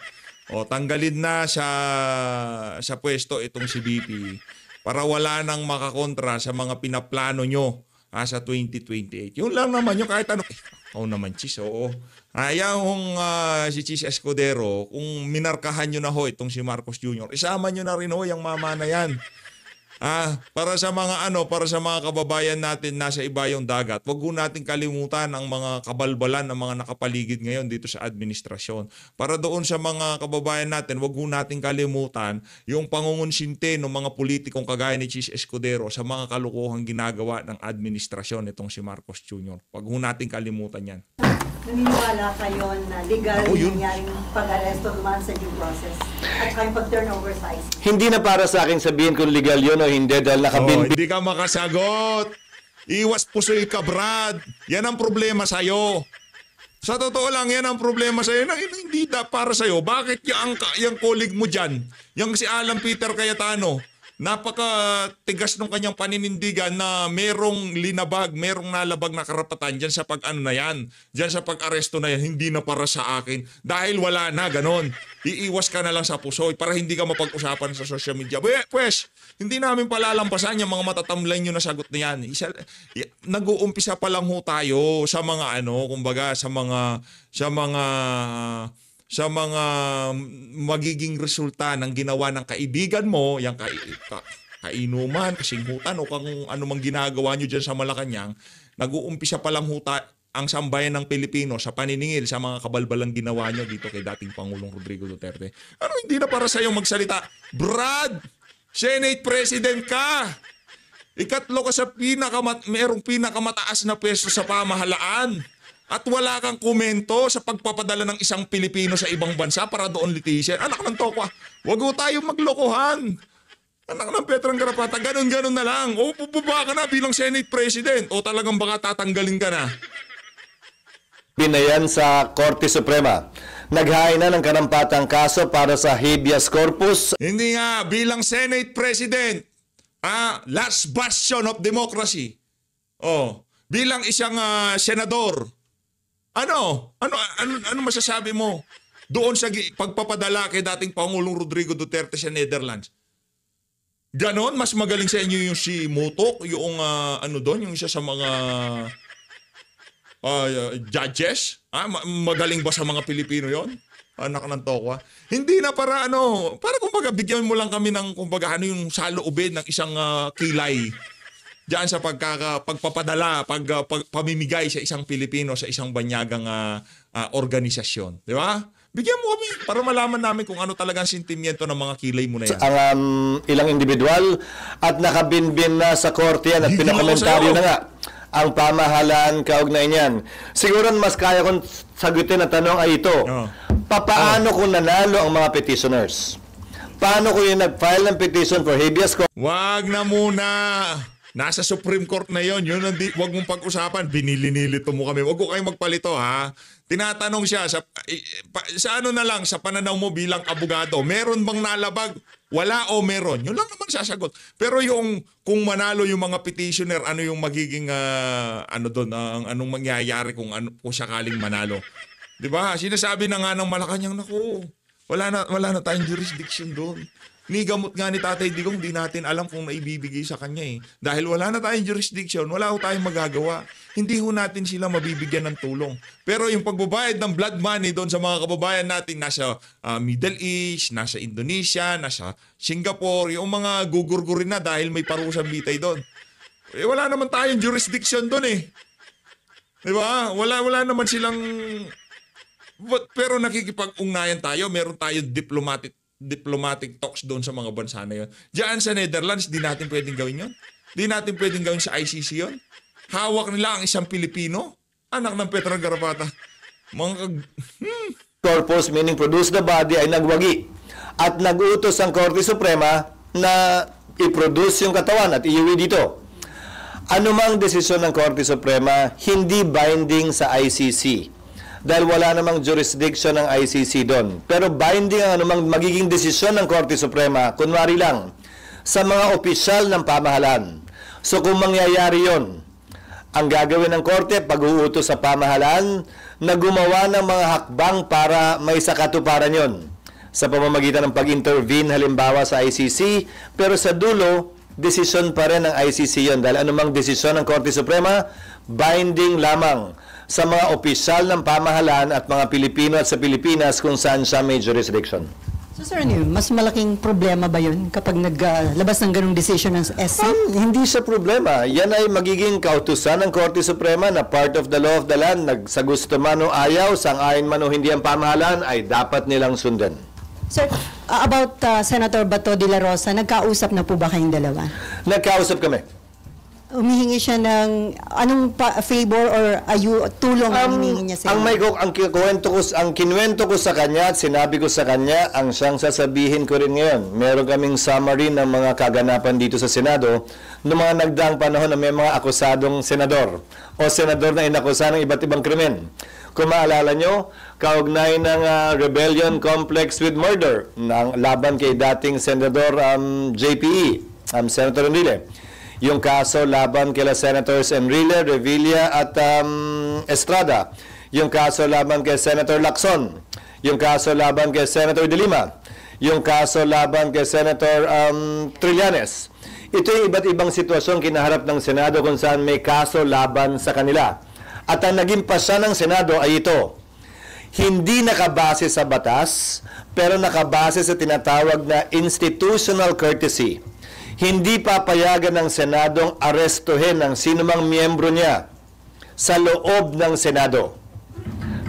Tanggalin na sa pwesto itong si VP para wala nang makakontra sa mga pinaplano nyo sa 2028. Yun lang naman yung kahit ano. Naman, Chis, oo. Yung si Chis Escudero, kung minarkahan nyo na itong si Marcos Jr., isama nyo na rin yung mama na yan. Para sa mga kababayan natin nasa ibayong dagat, wag ho nating kalimutan ang mga kabalbalan ng mga nakapaligid ngayon dito sa administrasyon. Para doon sa mga kababayan natin, wag ho nating kalimutan yung pangungunsinte ng mga politikong kagaya ni Chis Escudero sa mga kalukuhang ginagawa ng administrasyon nitong si Marcos Jr. Wag ho nating kalimutan yan. Naniniwala kayo na legal nangyaring pag-aresto naman sa due process at kayong pag-turnover sa ICC? Hindi na para sa akin sabihin kung legal yun o hindi dahil nakabinbin. Hindi ka makasagot. Iwas pusoy ka, Brad. Yan ang problema sa'yo. Sa totoo lang, yan ang problema sa'yo. Hindi para sa'yo. Bakit yung colleague mo dyan, yung si Alan Peter Cayetano, napaka-tigas ng kanyang paninindigan na merong linabag, merong nalabag na karapatan dyan sa na yan. Dyan sa pag-aresto na yan, hindi na para sa akin. Dahil wala na, ganon. Iiwas ka na lang sa pusoy para hindi ka mapag-usapan sa social media. Pues, hindi namin palalampasan yung mga matatamlay nyo na sagot na yan. Nag-uumpisa pa lang ho tayo sa mga kumbaga, sa mga magiging resulta ng ginawa ng kaibigan mo, yung kainuman, kasinghutan o kung ano mang ginagawa nyo dyan sa Malacanang, nag-uumpisa pa lang ang sambayan ng Pilipino sa paniningil sa mga kabalbalang ginawa nyo dito kay dating Pangulong Rodrigo Duterte. Hindi na para sa'yo magsalita. Brad, Senate President ka! Ikatlo ka sa merong pinakamataas na pwesto sa pamahalaan. At wala kang komento sa pagpapadala ng isang Pilipino sa ibang bansa para doon litisyan. Anak ng tokwa, wag ho tayong maglokohan. Anak ng Petrang Garapata, ganun-ganun na lang. O bubaba ka na bilang Senate President o talagang baka tatanggalin ka na. Binayan sa Korte Suprema. Naghain na ng karampatang kaso para sa habeas corpus. Hindi nga, bilang Senate President, last bastion of democracy. Bilang isang senador, ano masasabi mo doon sa pagpapadala kay dating Pangulong Rodrigo Duterte sa Netherlands? Ganon, mas magaling sa inyo yung si Mutok, yung yung isa sa mga judges? Magaling ba sa mga Pilipino yon? Anak ng tokwa. Hindi na para kumbaga bigyan mo lang kami ng kumbaga yung saloobin ng isang kilay. Diyan sa pagpapadala, pamimigay sa isang Pilipino sa isang banyagang organisasyon. Di ba? Bigyan mo kami para malaman namin kung ano talagang sentimiento ng mga kilay mo na yan. Ang ilang individual at nakabinbin na sa korte yan at pinakomentaryo na nga ang pamahalaan kaugnay niyan. Siguro mas kaya kong sagutin ang tanong ay ito. Papaano kung nanalo ang mga petitioners? Paano kung yung nag-file ng petition for habeas corpus? Wag na muna. Nasa Supreme Court na yon. Yun, wag mong pag-usapan. Binili-nilito mo kami. Wag ko kayong magpalito, ha? Tinatanong siya, sa na lang, sa pananaw mo bilang abogado, meron bang nalabag? Wala o meron? Yun lang naman sasagot. Pero kung manalo yung mga petitioner, ano yung magiging, anong mangyayari kung sakaling manalo? Diba? Sinasabi na nga ng Malacanang, naku, wala na tayong jurisdiction doon. Nigamot nga ni Tatay Digong, di natin alam kung naibibigay sa kanya eh. Dahil wala na tayong jurisdiction, wala ho tayong magagawa. Hindi ho natin sila mabibigyan ng tulong. Pero yung pagbabayad ng blood money doon sa mga kababayan natin nasa Middle East, nasa Indonesia, nasa Singapore, yung mga gugurgurin na dahil may parusang bitay doon. Wala naman tayong jurisdiction doon eh. Di ba? Wala naman silang... Pero nakikipag-ugnayan tayo. Meron tayo diplomatic talks doon sa mga bansa na yun. Diyan sa Netherlands, di natin pwedeng gawin yun. Di natin pwedeng gawin sa ICC yun. Hawak nila ang isang Pilipino. Anak ng Petra Garapata. Purpose, meaning produce the body, ay nagwagi. At nag-utos ang Korte Suprema na i-produce yung katawan at iuwi dito. Anumang desisyon ng Korte Suprema, hindi binding sa ICC. Dahil wala namang jurisdiction ng ICC doon. Pero binding ang anumang magiging desisyon ng Korte Suprema, kunwari lang, sa mga opisyal ng pamahalaan. So kung mangyayari yon, ang gagawin ng Korte, pag-uutos sa pamahalaan, na gumawa ng mga hakbang para may sakatuparan yon sa pamamagitan ng pag-intervene halimbawa sa ICC, pero sa dulo, desisyon pa rin ng ICC yon dahil anumang desisyon ng Korte Suprema, binding lamang sa mga opisyal ng pamahalaan at mga Pilipino at sa Pilipinas kung saan siya may jurisdiction. So sir, mas malaking problema ba yun kapag naglabas ng ganung decision ng SC? Hindi siya problema. Yan ay magiging kautusan ng Korte Suprema na part of the law of the land. Sa gusto man o ayaw, sang-ayon man o hindi ang pamahalaan, ay dapat nilang sundan. Sir, about Senator Bato de la Rosa, nagkausap na po ba kayong dalawa? Nagkausap kami. Humihingi siya ng anong favor or tulong ang hinihingi niya sa inyo? Ang kinuwento ko sa kanya at sinabi ko sa kanya, ang siyang sasabihin ko rin ngayon. Meron kaming summary ng mga kaganapan dito sa Senado noong mga nagdaang panahon na may mga akusadong senador o senador na inakusa ng iba't ibang krimen. Kung maalala nyo, kaugnay ng rebellion complex with murder ng laban kay dating Senador JPE, Senator Enrile. Yung kaso laban kila Senators Enrile, Revilla at Estrada. Yung kaso laban kay Senator Lacson. Yung kaso laban kay Senator De Lima. Yung kaso laban kay Senator Trillanes. Ito yung iba't ibang sitwasyon kinaharap ng Senado kung saan may kaso laban sa kanila. At ang naging pasya ng Senado ay ito. Hindi nakabase sa batas, pero nakabase sa tinatawag na institutional courtesy. Hindi papayagan ng Senadong arestuhin ang sinumang miyembro niya sa loob ng Senado.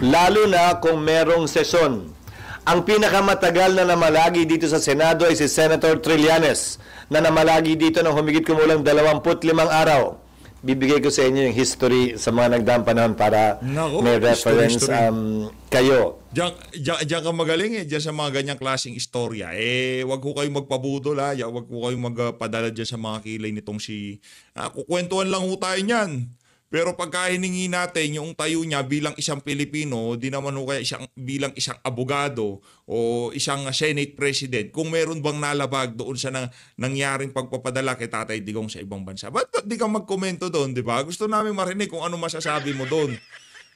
Lalo na kung merong sesyon. Ang pinakamatagal na namalagi dito sa Senado ay si Senator Trillanes na namalagi dito ng humigit kumulang 25 araw. Bibigay ko sa inyo yung history sa mga nagdaang panahon para may reference kayo. Diyan ka magaling diyan sa mga ganyang klaseng istorya. Wag ko kayong magpabudol wag ko kayong magpadala diyan sa mga kilay nitong si kukwentuhan lang ho tayo niyan. Pero pagka hiningi natin yung tayo niya bilang isang Pilipino, di naman ho kaya bilang isang abogado o isang Senate President, kung meron bang nalabag doon sa nangyaring pagpapadala kay Tatay Digong sa ibang bansa. Ba't di ka magkomento doon, di ba? Gusto namin marinig kung ano masasabi mo doon.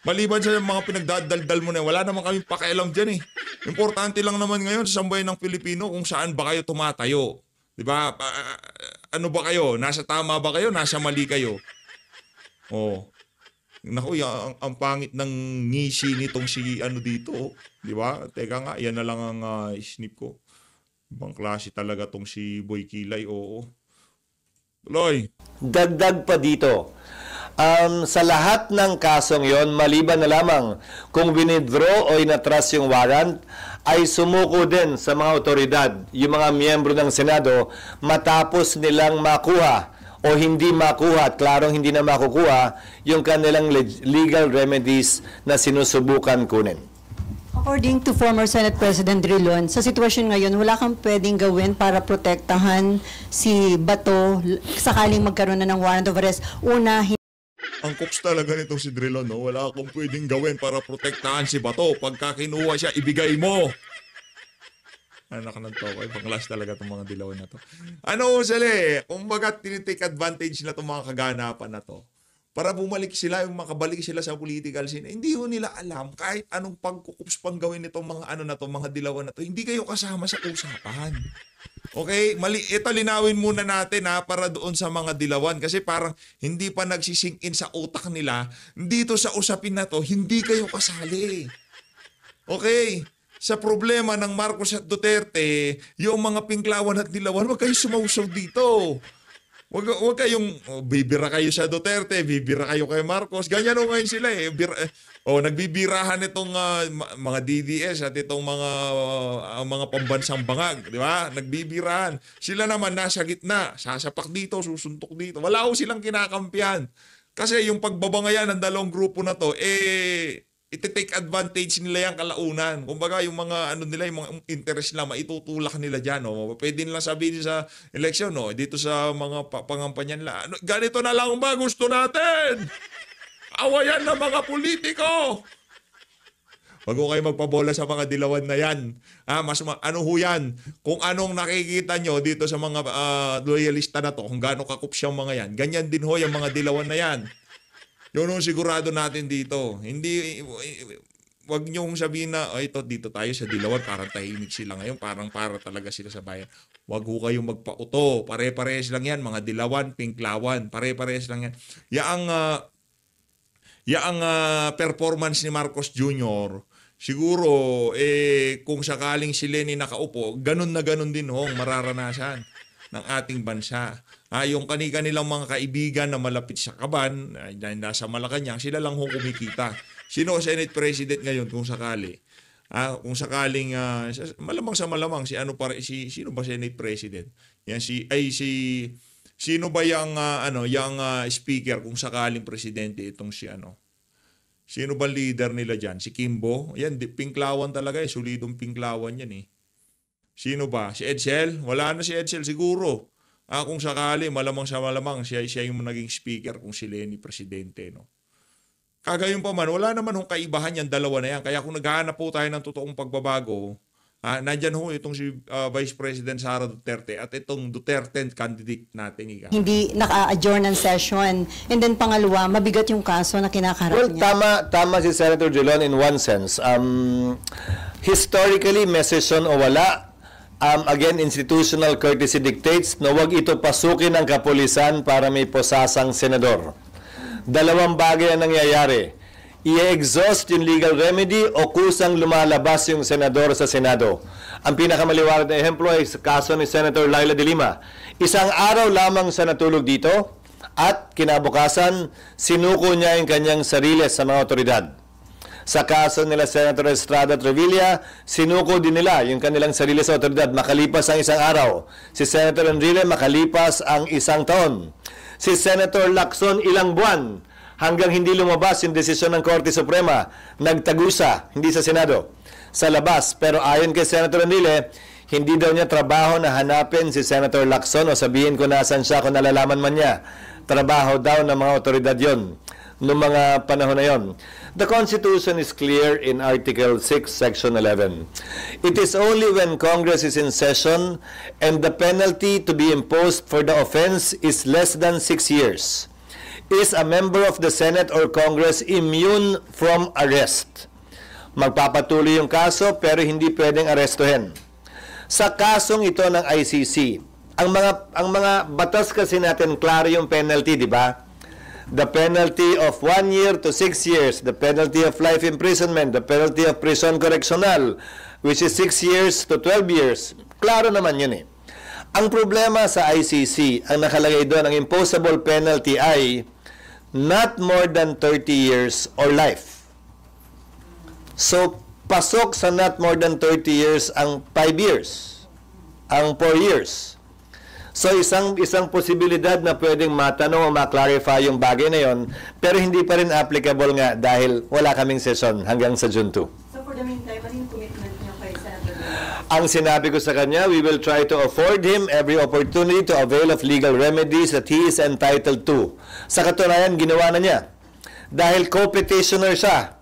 Maliban sa mga pinagdadaldal mo na, wala naman kaming pakialam dyan eh. Importante lang naman ngayon sa sambayan ng Pilipino kung saan ba kayo tumatayo. Di ba? Ano ba kayo? Nasa tama ba kayo? Nasa mali kayo? Oh. Naku, ang pangit ng ngisi nitong si dito, di ba? Teka nga, yan na lang ang snip ko. Ibang klase talaga tong si Boy Kilay, oo. Tuloy. Dagdag pa dito. Sa lahat ng kasong yon, maliban na lamang kung winidraw o inatras yung warrant, ay sumuko din sa mga otoridad, yung mga miyembro ng Senado, matapos nilang makuha o hindi makuha at klarong hindi na makukuha yung kanilang legal remedies na sinusubukan kunin. According to former Senate President Drilon, sa sitwasyon ngayon, wala kang pwedeng gawin para protektahan si Bato sakaling magkaroon na ng warrant of arrest. Una, ang koks talaga nitong si Drilon, no? Wala akong pwedeng gawin para protektahan si Bato. Pagka kinuha siya, ibigay mo. Anak ng to, ibang class talaga itong mga dilawan na to. Sali? Kumbaga, tinitake advantage na itong mga kaganapan na to. Para bumalik sila, yung makabalik sila sa political scene. Hindi ho nila alam, kahit anong pagkukups pang gawin nitong mga mga dilawan na to, hindi kayo kasama sa usapan. Okay? Ito linawin muna natin para doon sa mga dilawan. Kasi parang hindi pa nagsisink in sa utak nila, dito sa usapin na to, hindi kayo kasali. Okay? Sa problema ng Marcos at Duterte, yung mga pinklawan at dilawan, wag kayo sumausaw dito. Huwag kayong bibira kayo sa Duterte, bibira kayo kay Marcos. Ganyan o ngayon sila eh. Nagbibirahan itong mga DDS at itong mga pambansang bangag, di ba? Nagbibirahan. Sila naman nasa gitna, sasapak dito, susuntok dito. Wala ho silang kinakampihan. Kasi yung pagbabangayan ng dalawang grupo na to, iti-take advantage nila yung kalaunan. Kumbaga, yung mga nila, yung mga interest nila, maitutulak nila dyan. Pwede nila sabihin sa eleksyon, dito sa mga pangampanyan nila, ganito na lang ba gusto natin? Awayan ng mga politiko! Wag ko kayo magpabola sa mga dilawan na yan. Ano ho yan? Kung anong nakikita nyo dito sa mga loyalista na to, kung gaano kakupsyang mga yan, ganyan din ho yung mga dilawan na yan. Yun ang sigurado natin dito. Hindi, wag niyong sabihin na, dito tayo sa dilawan, parang tahimik sila ngayon, parang para talaga sila sa bayan. Wag ho kayong magpauto. Pare-parehas lang yan, mga dilawan, pinklawan, pare-parehas lang yan. Yaang performance ni Marcos Jr., siguro, kung sakaling si Leni nakaupo, ganun na ganun din ho mararanasan ng ating bansa. Yung kanilang mga kaibigan na malapit sa kaban, na nasa Malacanang, sila lang ho kumikita. Sino Senate President ngayon kung sakali? Kung sakaling malamang sa malamang sino ba Senate President? Yan sino ba yung speaker kung sakaling presidente itong Sino ba leader nila diyan? Si Kimbo? Yan, pinklawan talaga solidong pinklawan yan eh. Sino ba? Si Edsel? Wala na si Edsel siguro. Kung sakali, malamang sa malamang, siya yung naging speaker kung si Leni presidente. No? Kagayon pa man, wala naman hong kaibahan yan, dalawa na yan. Kaya kung naghahanap po tayo ng totoong pagbabago, nandyan ho itong si Vice President Sara Duterte at itong Duterte candidate natin. Hindi naka-adjourn ng session. And then pangalawa, mabigat yung kaso na kinakaharap niya. Tama si Senator Drilon in one sense. Historically, may session o wala, again, institutional courtesy dictates na huwag ito pasukin ng kapulisan para may posasang senador. Dalawang bagay ang nangyayari. I-exhaust yung legal remedy o kusang lumalabas yung senador sa Senado. Ang pinakamaliwanag na ehemplo ay sa kaso ni Senator Laila de Lima. Isang araw lamang siya natulog dito at kinabukasan, sinuko niya yung kanyang sarili sa mga otoridad. Sa kaso nila Senator Estrada Trevilla, sinuko din nila yung kanilang sarili sa otoridad makalipas ang isang araw. Si Senator Enrile makalipas ang isang taon. Si Senator Lacson ilang buwan hanggang hindi lumabas yung desisyon ng Korte Suprema, nagtagusa, hindi sa Senado, sa labas. Pero ayon kay Senator Enrile, hindi daw niya trabaho na hanapin si Senator Lacson o sabihin ko nasan siya kung nalalaman man niya. Trabaho daw ng mga otoridad yon noong mga panahon na yon. The Constitution is clear in Article 6, Section 11. It is only when Congress is in session and the penalty to be imposed for the offense is less than 6 years. Is a member of the Senate or Congress immune from arrest? Magpapatuloy yung kaso pero hindi pwedeng arestuhin. Sa kasong ito ng ICC, ang mga batas kasi natin klaro yung penalty, di ba? The penalty of 1 year to 6 years, the penalty of life imprisonment, the penalty of prison correctional, which is 6 years to 12 years. Klaro naman yun eh. Ang problema sa ICC, ang nakalagay doon, ang imposable penalty ay not more than 30 years or life. So, pasok sa not more than 30 years ang 5 years, ang 4 years. So, isang posibilidad na pwedeng matanong o ma-clarify yung bagay na yon, pero hindi pa rin applicable nga dahil wala kaming session hanggang sa June 2. So for the meantime, ano yung commitment niyo kay Senator? Ang sinabi ko sa kanya, we will try to afford him every opportunity to avail of legal remedies that he is entitled to. Sa katunayan, ginawa na niya. Dahil co-petitioner siya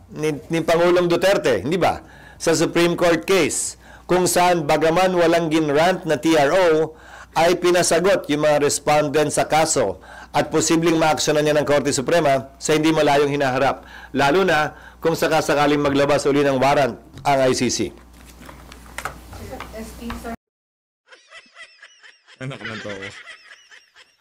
ni Pangulong Duterte, hindi ba? Sa Supreme Court case, kung saan bagaman walang ginrant na TRO, ay pinasagot yung mga respondent sa kaso at posibleng maaksyonan niya ng Korte Suprema sa hindi malayong hinaharap. Lalo na kung sakasakaling maglabas uli ng warrant ang ICC. Anak na to.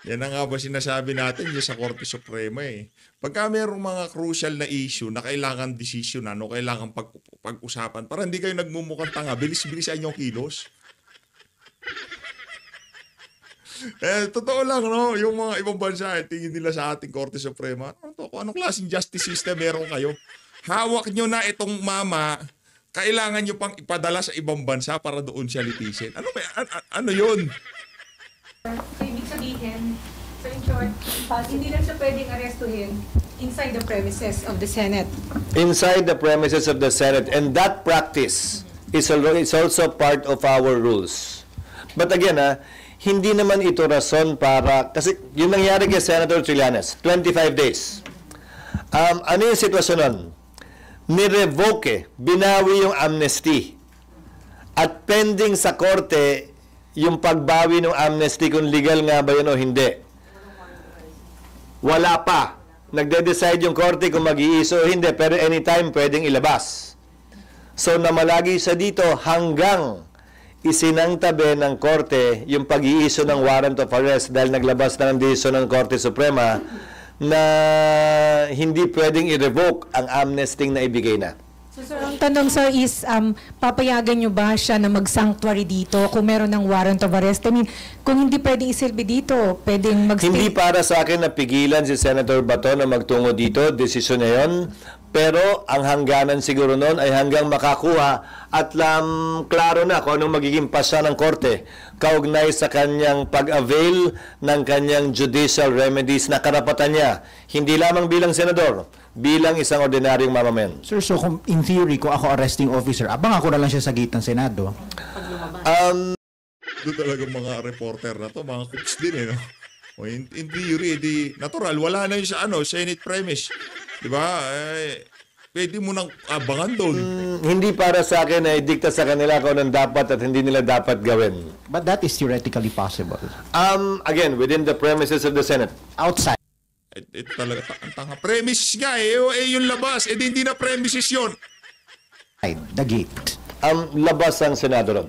Yan na nga ba sinasabi natin yung sa Korte Suprema eh. Pagka mayroong mga crucial na issue na kailangan desisyonan o kailangan pag-usapan, para hindi kayo nagmumukhang tanga, bilis-bilisan yung kilos. Totoo lang, no? Yung mga ibang bansa, tingin nila sa ating Korte Suprema, ano to, kung anong klaseng justice system meron kayo? Hawak nyo na itong mama, kailangan nyo pang ipadala sa ibang bansa para doon siya litisin. Ano ba? Ano yun? So, ibig sabihin, so in short, hindi lang siya pwedeng arestuhin inside the premises of the Senate. Inside the premises of the Senate, and that practice is also part of our rules. But again, hindi naman ito rason para, kasi yung nangyari kay Senator Trillanes, 25 days. Ano yung sitwasyon nun? Ni-revoke, binawi yung amnesty. At pending sa korte, yung pagbawi ng amnesty kung legal nga ba yun o hindi. Wala pa. Nagde-decide yung korte kung mag-iiso o hindi, pero anytime pwedeng ilabas. So namalagi sa dito hanggang isinangtabi ng korte yung pag-iiso ng warrant of arrest dahil naglabas na ng desisyon ng Korte Suprema na hindi pwedeng i-revoke ang amnesty na ibigay na. So, sir, ang tanong, sir, is papayagan nyo ba siya na mag-sanctuary dito kung meron ng warrant of arrest? I mean, kung hindi pwedeng isilbi dito, pwedeng mag-stay? Hindi para sa akin na pigilan si Senator Bato na magtungo dito, desisyon na yun. Pero ang hangganan siguro noon ay hanggang makakuha at klaro na kung anong magiging pasya ng korte kaugnay sa kanyang pag-avail ng kanyang judicial remedies na karapatan niya. Hindi lamang bilang senador, bilang isang ordinaryong mamamayan. Sir, so kung, in theory, kung ako arresting officer, abang ako na lang siya sa gate ng Senado. Doon talaga mga reporter na to, mga cooks din no? O in theory, natural, wala na yun sa Senate premise. Di ba? Pwede mo nang abangan doon. Hindi para sa akin ay dikta sa kanila kung anong dapat at hindi nila dapat gawin. But that is theoretically possible. Again, within the premises of the Senate. Outside. Ito talaga, ang tanga. Premises nga yung labas. Hindi na premises yun. The gate. Labas ang Senado ron.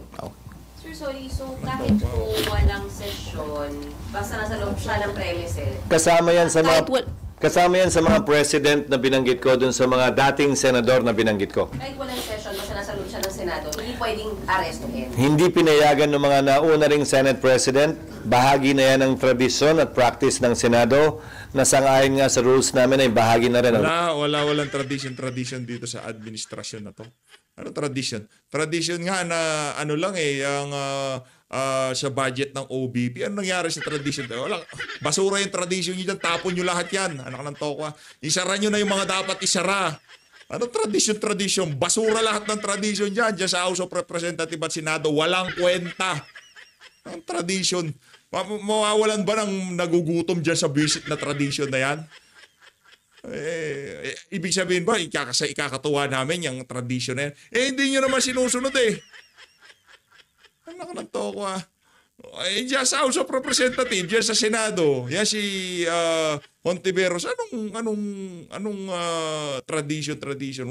Sir, sorry. So, kahit po walang sesyon, basta nasa loob siya ng premises. Kasama yan sa mga president na binanggit ko dun sa mga dating senador na binanggit ko. Kahit walang session, basta nasa loob siya ng Senado, hindi pwedeng arestuhin. Hindi pinayagan ng mga nauna ring Senate President. Bahagi na yan ng tradisyon at practice ng Senado na sangayon nga sa rules namin ay bahagi na rin. Walang tradition dito sa administrasyon na to. Ano tradition? Tradition nga na ang sa budget ng OBP. Ano nangyari sa tradition? Basura yung tradition nyo dyan. Tapon nyo lahat yan. Anak ng tokwa. Isara nyo na yung mga dapat isara. Ano tradition? Basura lahat ng tradition dyan. Dyan sa House of Representatives at Senado. Walang kwenta. Ang tradition. Mawawalan ba ng nagugutom dyan sa visit na tradition na yan? Ibig sabihin ba, ikakatuwa namin yung tradition na yan? Hindi nyo naman sinusunod Anak ng tokwa. Diyan sa House of Representatives, diyan sa Senado, yan si Hontiveros. Anong tradition?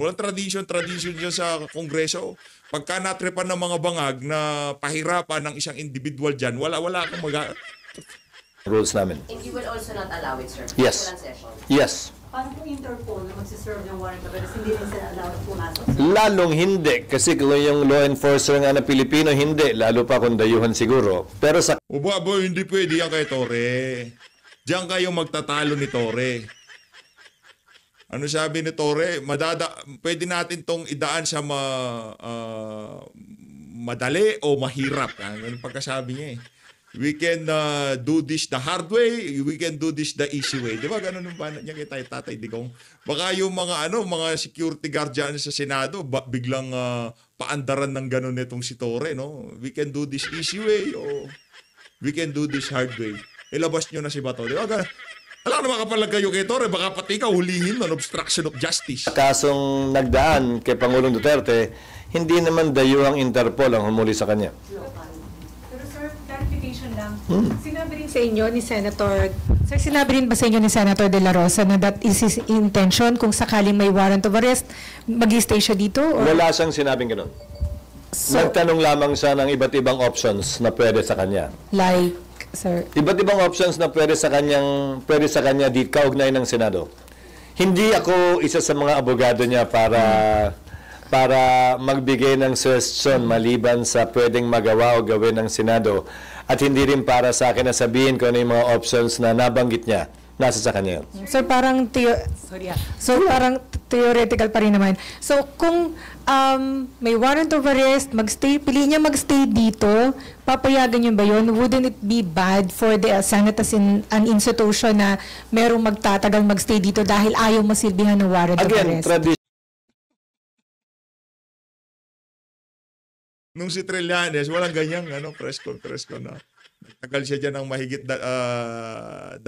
Walang tradition diyan sa Kongreso. Pagka natripan ng mga bangag na pahirapan ng isang individual diyan, wala akong Rules namin. And you will also not allow it, sir? Yes. Walang session? Yes. Paano kung Interpol na magsiserve ng warrant of arrest, hindi rin sila allowed pumasok? Lalong hindi. Kasi kung yung law enforcer nga na Pilipino, hindi. Lalo pa kung dayuhan siguro. Pero sa... hindi pwede yan kay Torre. Diyan kayo magtatalo ni Torre. Ano sabi ni Torre? Pwede natin tong idaan sa madali o mahirap. Ano pagkasabi niya We can do this the hard way, we can do this the easy way. Di ba ganun yung paano niya kay Tatay Digong? Baka yung mga security guard dyan sa Senado, biglang paandaran ng ganun nitong si Torre, no? We can do this easy way o we can do this hard way. Ilabas nyo na si Bato. Di ba ganun? Alam naman kapag kayo kay Torre, baka pati ikaw hulihin ng obstruction of justice. Kasong nagdaan kay Pangulong Duterte, hindi naman dayuhang Interpol ang humuli sa kanya. Lang. Sinabi rin sa inyo ni Senator, sir, sinabi rin ba sa inyo ni Senator De La Rosa na that is his intention kung sakaling may warrant of arrest, mag-stay siya dito? Or? Wala siyang sinabing gano'n. Nagtanong lamang siya ng iba't ibang options na pwede sa kanya. Like, sir? Iba't ibang options na pwede sa kanya di kaugnay ng Senado. Hindi ako isa sa mga abogado niya para magbigay ng suggestion maliban sa pwedeng magawa o gawin ng Senado. At hindi rin para sa akin na sabihin kung ano yung mga options na nabanggit niya. Nasa sa kanya. So parang theoretical pa rin naman. So kung may warrant of arrest, pili niya magstay dito, papayagan niyo ba yun? Wouldn't it be bad for the Senate as in an institution na merong magtatagal magstay dito dahil ayaw masilbihan ng warrant of arrest? Nung si Trillanes, walang ganyang press con na. Nagtagal siya dyan ng mahigit 20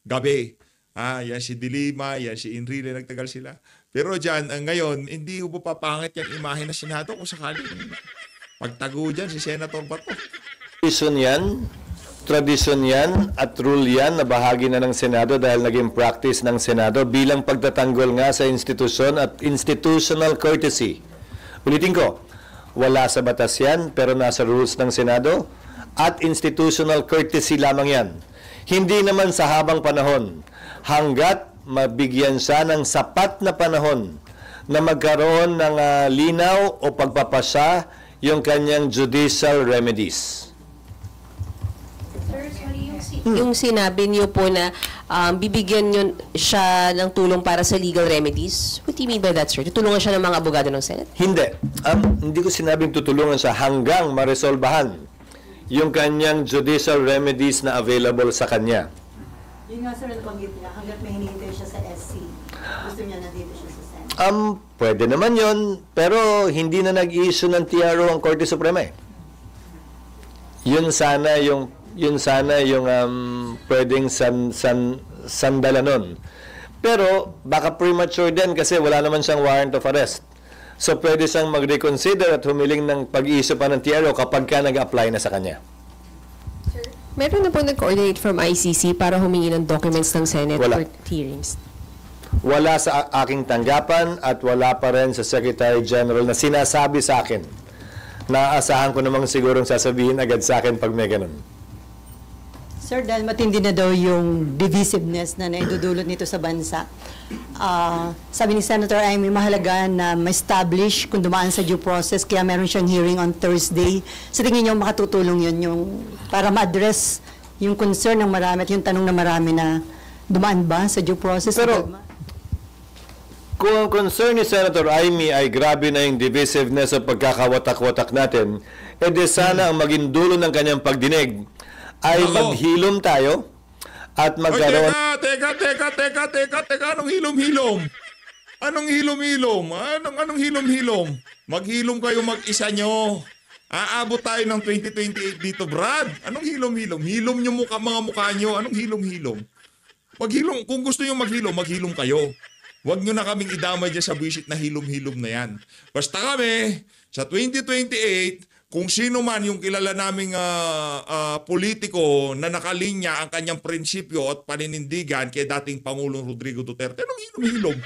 gabi. Yan si Dilima, yan si Enrile, nagtagal sila. Pero dyan, ngayon, hindi ko papangit yung imahe ng Senado kung sakaling pagtago dyan si Senator Bato. Tradisyon yan at rule yan na bahagi na ng Senado dahil naging practice ng Senado bilang pagtatanggol nga sa institusyon at institutional courtesy. Ulitin ko, wala sa batas yan pero nasa rules ng Senado at institutional courtesy lamang yan. Hindi naman sa habang panahon hanggat mabigyan siya ng sapat na panahon na magkaroon ng linaw o pagpapasa yung kanyang judicial remedies. Sir, sorry, yung sinabi niyo po na bibigyan niyo siya ng tulong para sa legal remedies. What do you mean by that, sir? Tutulungan siya ng mga abogado ng Senate? Hindi. Hindi ko sinabing tutulungan siya hanggang maresolbahan yung kanyang judicial remedies na available sa kanya. Yun nga sir, nabanggit niya, hanggat may hinihintay siya sa SC, gusto niya na dito siya sa Senate. Pwede naman yon, pero hindi na nag-issue ng TRO ang Korte Suprema eh. Yun sana yung pwedeng sandala nun. Pero baka premature din kasi wala naman siyang warrant of arrest. So pwede siyang mag-reconsider at humiling ng pag-issue pa ng TRO kapag ka nag-apply na sa kanya. Meron na po nag-coordinate from ICC para humingi ng documents ng Senate Wala. for hearings? Wala sa aking tanggapan at wala pa rin sa Secretary General na sinasabi sa akin. Naaasahan ko namang sigurong sasabihin agad sa akin pag may ganun. Sir, dahil matindi na daw yung divisiveness na naidudulot nito sa bansa. Sabi ni Senator Amy, mahalaga na ma-establish kung dumaan sa due process, kaya meron siyang hearing on Thursday. Sa tingin niyo makatutulong yun yung, para ma-address yung concern ng marami at yung tanong ng marami na dumaan ba sa due process? Pero, kung ang concern ni Senator Amy ay grabe na yung divisiveness o pagkakawatak-watak natin, edi sana ang maging dulo ng kanyang pagdinig ay maghilom tayo at magkaroon... Teka, anong hilom-hilom? Anong hilom-hilom? Maghilom kayo mag-isa nyo. Aabot tayo ng 2028 dito, Brad. Anong hilom-hilom? Hilom nyo mga mukha nyo. Anong hilom-hilom? Maghilom, kung gusto nyo maghilom kayo. Huwag nyo na kaming idamay dyan sa visit na hilom-hilom na yan. Basta kami, sa 2028, kung sino man yung kilala naming politiko na nakalinya ang kanyang prinsipyo at paninindigan kay dating Pangulong Rodrigo Duterte, anong hilom-hilom?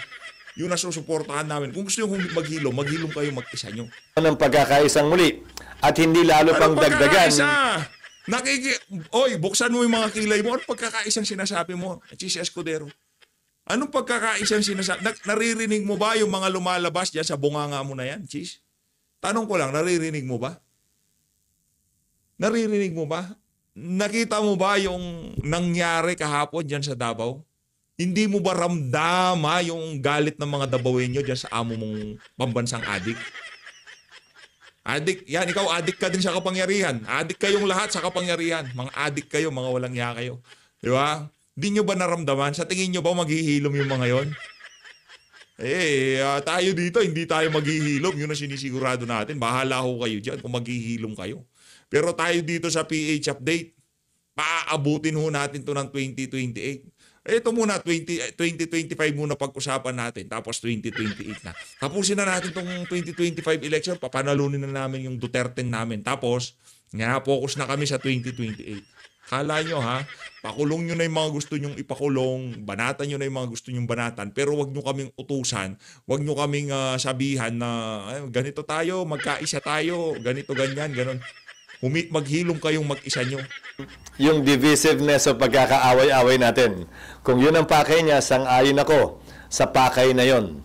Yun na susuportahan namin. Kung gusto nyo maghilom kayo mag-isa nyo. Ng pagkakaisang muli at hindi lalo pang dagdagan. Oy, buksan mo yung mga kilay mo. Anong pagkakaisang sinasabi mo? Chis Escudero. Anong pagkakaisang sinasabi? Naririnig mo ba yung mga lumalabas dyan sa bunganga mo na yan, Chis? Tanong ko lang, naririnig mo ba? Naririnig mo ba? Nakita mo ba yung nangyari kahapon dyan sa Davao? Hindi mo ba ramdama yung galit ng mga Davaoenyo dyan sa amo mong pambansang adik? Adik, yan, ikaw adik ka din sa kapangyarihan. Adik kayong lahat sa kapangyarihan. Mga adik kayo, mga walang hiya kayo. Di ba? Hindi nyo ba naramdaman? Sa tingin nyo ba maghihilom yung mga yon? Tayo dito, hindi tayo maghihilom. Yun ang sinisigurado natin. Bahala ho kayo dyan kung maghihilom kayo. Pero tayo dito sa PH Update, paaabutin ho natin to ng 2028. Ito muna, 2025 muna pag-usapan natin. Tapos 2028 na. Tapusin na natin tong 2025 election. Papanalunin na namin yung Duterte namin. Tapos, focus na kami sa 2028. Kala nyo pakulong nyo na yung mga gusto nyong ipakulong, banatan nyo na yung mga gusto nyong banatan, pero wag nyo kaming utusan, wag nyo kaming sabihan na ganito tayo, magkaisa tayo, ganito, ganyan, ganon. Maghilom kayong mag-isa nyo. Yung divisiveness o pagkakaaway-away natin, kung yun ang pakay niya, sang-ayon ako sa pakay na yon.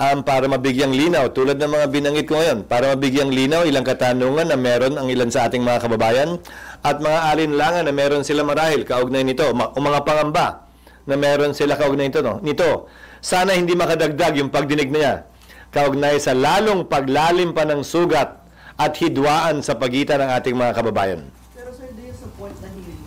para mabigyang linaw, tulad ng mga binanggit ko ngayon, para mabigyang linaw ilang katanungan na meron ang ilan sa ating mga kababayan at mga alinlangan na meron sila marahil kaugnay nito, o mga pangamba na meron sila kaugnay nito. Sana hindi makadagdag yung pagdinig niya kaugnay sa lalong paglalim pa ng sugat at hidwaan sa pagitan ng ating mga kababayan. Pero sir, do you support the hearing?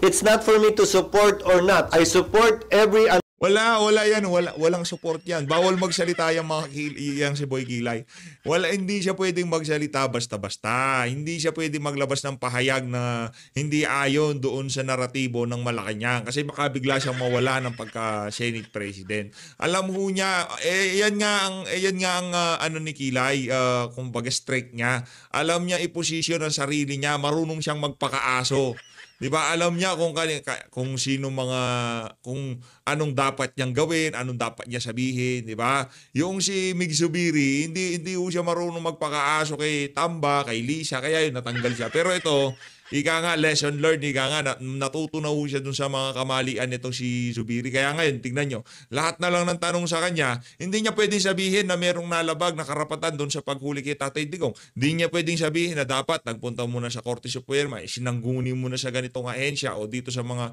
It's not for me to support or not. I support every Wala yan, walang support yan. Bawal magsalita yung yang si Boy Kilay. Hindi siya pwedeng magsalita basta-basta. Hindi siya pwedeng maglabas ng pahayag na hindi ayon doon sa naratibo ng Malacanang kasi baka bigla siyang mawala ng pagka-Senate President. Alam ho niya, yan nga ang ano ni Kilay, kumbaga strike niya. Alam niya i-position ang sarili niya, marunong siyang magpakaaso. 'Di ba? Alam niya kung sino kung anong dapat niyang gawin, anong dapat niya sabihin, 'di ba? Yung si Mig Zubiri, hindi siya marunong magpakaaso kay Tamba, kay Lisa, kaya yun natanggal siya. Pero ito, ika nga lesson learned, ika nga natuto na siya dun sa mga kamalian nito si Zubiri. Kaya ngayon, tignan nyo, lahat na lang ng tanong sa kanya, hindi niya pwedeng sabihin na merong nalabag na karapatan doon sa paghuli kay Tatay Digong. Hindi niya pwedeng sabihin na dapat nagpunta muna sa Korte Suprema, sinangguni muna sa ganitong ahensya o dito sa mga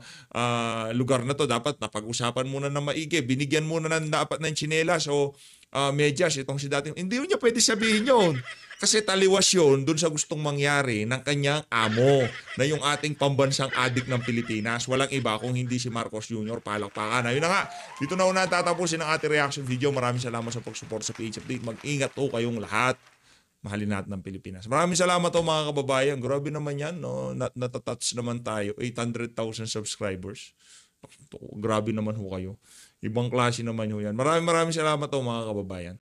lugar na to, dapat napag-usapan muna ng maigi, binigyan muna dapat ng tsinelas o medyas itong si dating. Hindi niya pwede sabihin yun. Kasi taliwas yun dun sa gustong mangyari ng kanyang amo na yung ating pambansang adik ng Pilipinas. Walang iba kung hindi si Marcos Jr. Palakpakan. Ayun na nga, dito na una tatapusin ang ating reaction video. Maraming salamat sa pag-support sa PH Update. Mag-ingat po kayong lahat. Mahalin natin ng Pilipinas. Maraming salamat po mga kababayan. Grabe naman yan, no? Natatouch naman tayo. 800,000 subscribers. Grabe naman ho kayo. Ibang klase naman ho yan. Maraming salamat po mga kababayan.